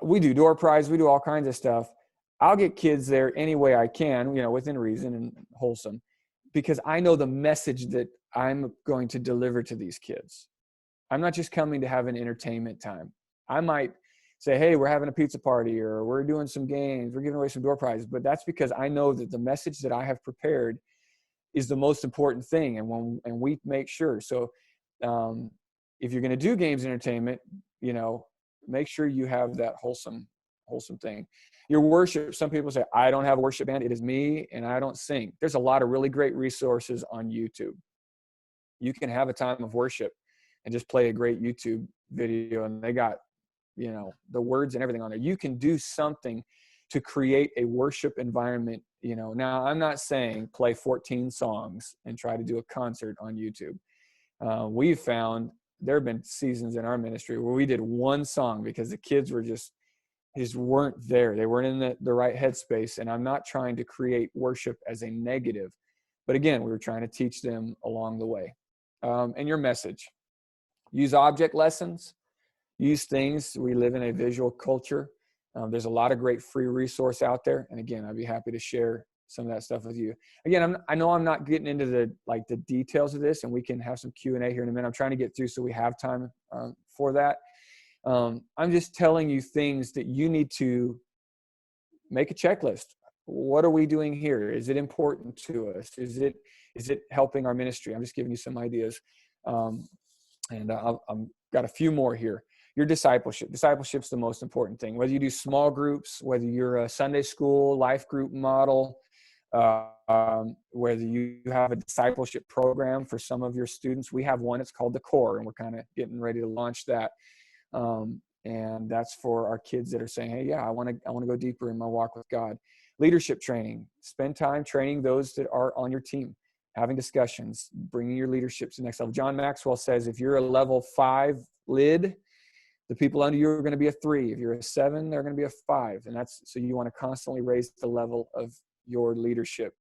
we do door prize, we do all kinds of stuff. I'll get kids there any way I can, within reason and wholesome, because I know the message that I'm going to deliver to these kids. I'm not just coming to have an entertainment time. I might say, hey, we're having a pizza party, or we're doing some games, we're giving away some door prizes, but that's because I know that the message that I have prepared is the most important thing. And we make sure. So if you're going to do games and entertainment, make sure you have that wholesome thing. Your worship, some people say, I don't have a worship band. It is me and I don't sing. There's a lot of really great resources on YouTube. You can have a time of worship and just play a great YouTube video, and they got, the words and everything on there. You can do something to create a worship environment. Now I'm not saying play 14 songs and try to do a concert on YouTube. We've found there have been seasons in our ministry where we did one song because the kids were just weren't there. They weren't in the right headspace. And I'm not trying to create worship as a negative, but again, we were trying to teach them along the way. And your message, use object lessons, use things. We live in a visual culture. There's a lot of great free resource out there. And again, I'd be happy to share some of that stuff with you. Again, I know I'm not getting into the details of this, and we can have some Q&A here in a minute. I'm trying to get through so we have time for that. I'm just telling you things that you need to make a checklist. What are we doing here? Is it important to us? Is it helping our ministry? I'm just giving you some ideas. And I've got a few more here. Your discipleship. Discipleship's the most important thing. Whether you do small groups, whether you're a Sunday school, life group model, whether you have a discipleship program for some of your students. We have one, it's called The Core, and we're kind of getting ready to launch that. And that's for our kids that are saying, hey, yeah, I want to go deeper in my walk with God. Leadership training. Spend time training those that are on your team, having discussions, bringing your leadership to the next level. John Maxwell says, if you're a level 5 lid, the people under you are going to be a 3. If you're a 7, they're going to be a 5. And so you want to constantly raise the level of your leadership.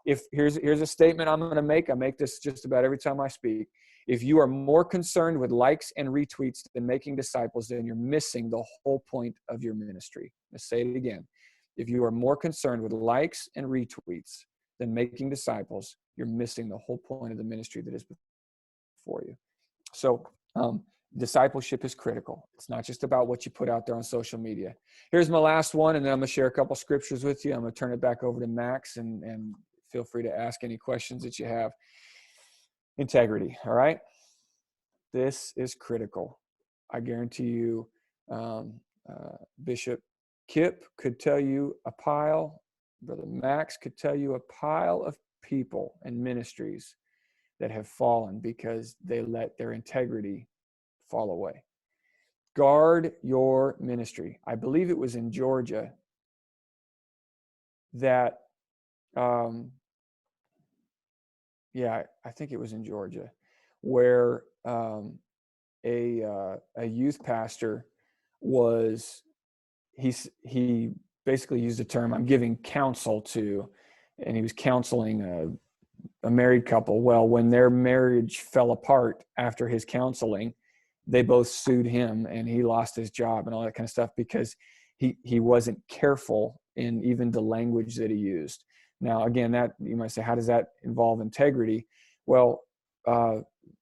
Here's a statement I'm going to make. I make this just about every time I speak. If you are more concerned with likes and retweets than making disciples, then you're missing the whole point of your ministry. Let's say it again. If you are more concerned with likes and retweets than making disciples, you're missing the whole point of the ministry that is before you. So discipleship is critical. It's not just about what you put out there on social media. Here's my last one, and then I'm going to share a couple scriptures with you. I'm going to turn it back over to Max, and feel free to ask any questions that you have. Integrity, all right? This is critical. I guarantee you, Bishop Kip could tell you Brother Max could tell you a pile of people and ministries that have fallen because they let their integrity fall away. Guard your ministry. I believe it was in Georgia that, I think it was in Georgia, where a youth pastor he basically used the term, I'm giving counsel to, and he was counseling a married couple. Well, when their marriage fell apart after his counseling, they both sued him, and he lost his job and all that kind of stuff because he wasn't careful in even the language that he used. Now, again, that you might say, how does that involve integrity? Well,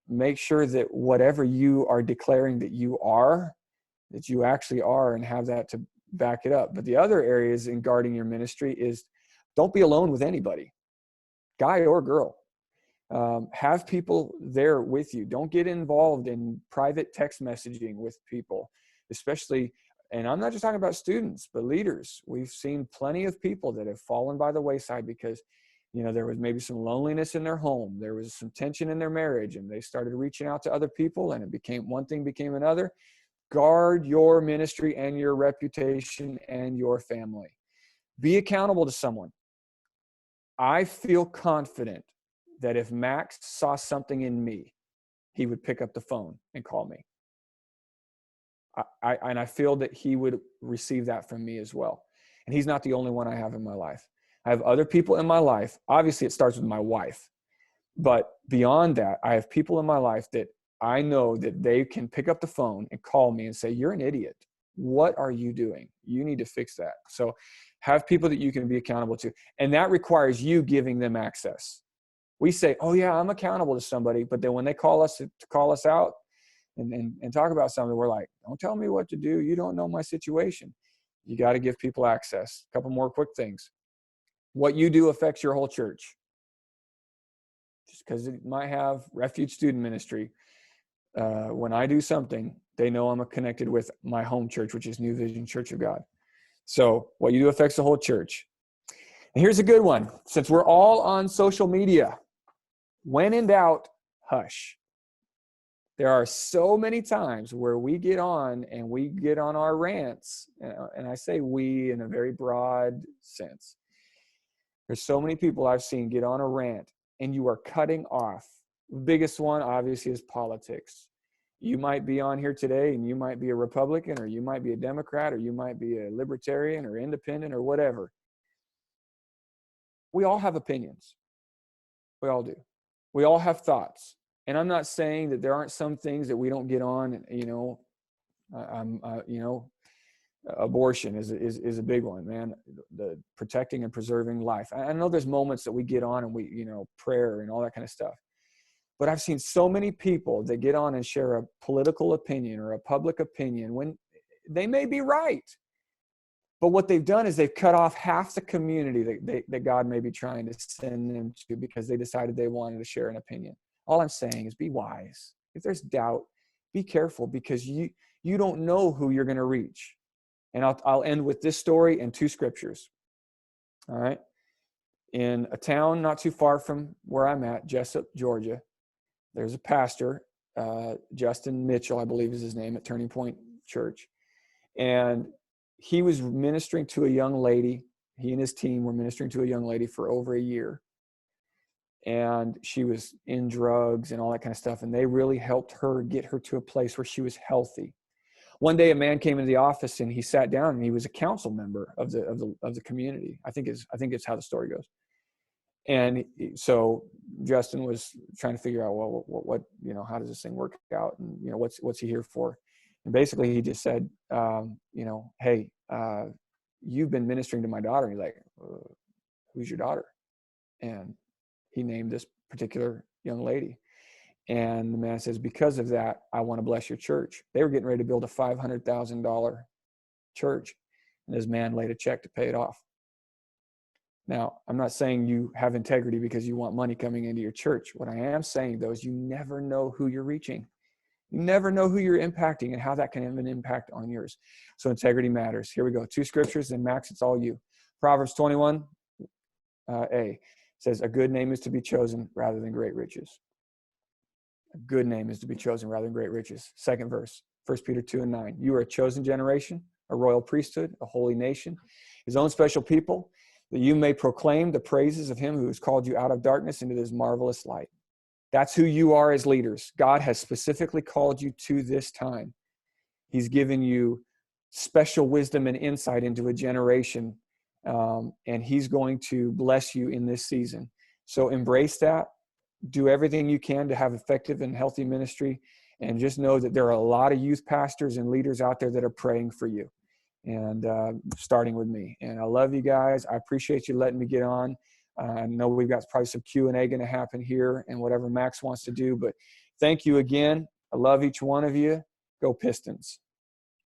make sure that whatever you are declaring that you are, that you actually are, and have that to back it up. But the other areas in guarding your ministry is, don't be alone with anybody, guy or girl. Have people there with you. Don't get involved in private text messaging with people, especially, and I'm not just talking about students, but leaders. We've seen plenty of people that have fallen by the wayside because, there was maybe some loneliness in their home. There was some tension in their marriage, and they started reaching out to other people, and it became one thing became another. Guard your ministry and your reputation and your family. Be accountable to someone. I feel confident that if Max saw something in me, he would pick up the phone and call me. I feel that he would receive that from me as well. And he's not the only one I have in my life. I have other people in my life. Obviously, it starts with my wife. But beyond that, I have people in my life that I know that they can pick up the phone and call me and say, you're an idiot. What are you doing? You need to fix that. So have people that you can be accountable to. And that requires you giving them access. We say, oh yeah, I'm accountable to somebody. But then when they call us out and talk about something, we're like, don't tell me what to do. You don't know my situation. You got to give people access. A couple more quick things. What you do affects your whole church. Just because it might have Refuge Student Ministry. When I do something, they know I'm connected with my home church, which is New Vision Church of God. So what you do affects the whole church. And here's a good one. Since we're all on social media, when in doubt, hush. There are so many times where we get on our rants, and I say we in a very broad sense. There's so many people I've seen get on a rant, and you are cutting off. The biggest one, obviously, is politics. You might be on here today, and you might be a Republican, or you might be a Democrat, or you might be a Libertarian, or Independent, or whatever. We all have opinions. We all do. We all have thoughts. And I'm not saying that there aren't some things that we don't get on, abortion is a big one, man. The protecting and preserving life. I know there's moments that we get on and we, prayer and all that kind of stuff. But I've seen so many people that get on and share a political opinion or a public opinion when they may be right. But what they've done is they've cut off half the community that God may be trying to send them to because they decided they wanted to share an opinion. All I'm saying is be wise. If there's doubt, be careful because you don't know who you're going to reach. And I'll end with this story and 2 scriptures. All right. In a town not too far from where I'm at, Jessup, Georgia, there's a pastor, Justin Mitchell, I believe is his name, at Turning Point Church. And he was ministering to a young lady. He and his team were ministering to a young lady for over a year. And she was in drugs and all that kind of stuff. And they really helped her get her to a place where she was healthy. One day a man came into the office and he sat down and he was a council member of the community. I think it's how the story goes. And so Justin was trying to figure out, well, what how does this thing work out? And, what's he here for? And basically he just said, hey, you've been ministering to my daughter. And he's like, who's your daughter? And he named this particular young lady. And the man says, because of that, I want to bless your church. They were getting ready to build a $500,000 church. And this man laid a check to pay it off. Now, I'm not saying you have integrity because you want money coming into your church. What I am saying, though, is you never know who you're reaching. You never know who you're impacting and how that can have an impact on yours. So integrity matters. Here we go. 2 scriptures, and Max, it's all you. Proverbs 21, A, says, a good name is to be chosen rather than great riches. A good name is to be chosen rather than great riches. 2nd verse, 1 Peter 2:9. You are a chosen generation, a royal priesthood, a holy nation, his own special people, that you may proclaim the praises of him who has called you out of darkness into this marvelous light. That's who you are as leaders. God has specifically called you to this time. He's given you special wisdom and insight into a generation, and he's going to bless you in this season. So embrace that. Do everything you can to have effective and healthy ministry, and just know that there are a lot of youth pastors and leaders out there that are praying for you, and starting with me. And I love you guys. I appreciate you letting me get on. I know we've got probably some Q&A going to happen here and whatever Max wants to do, but thank you again. I love each one of you. Go Pistons.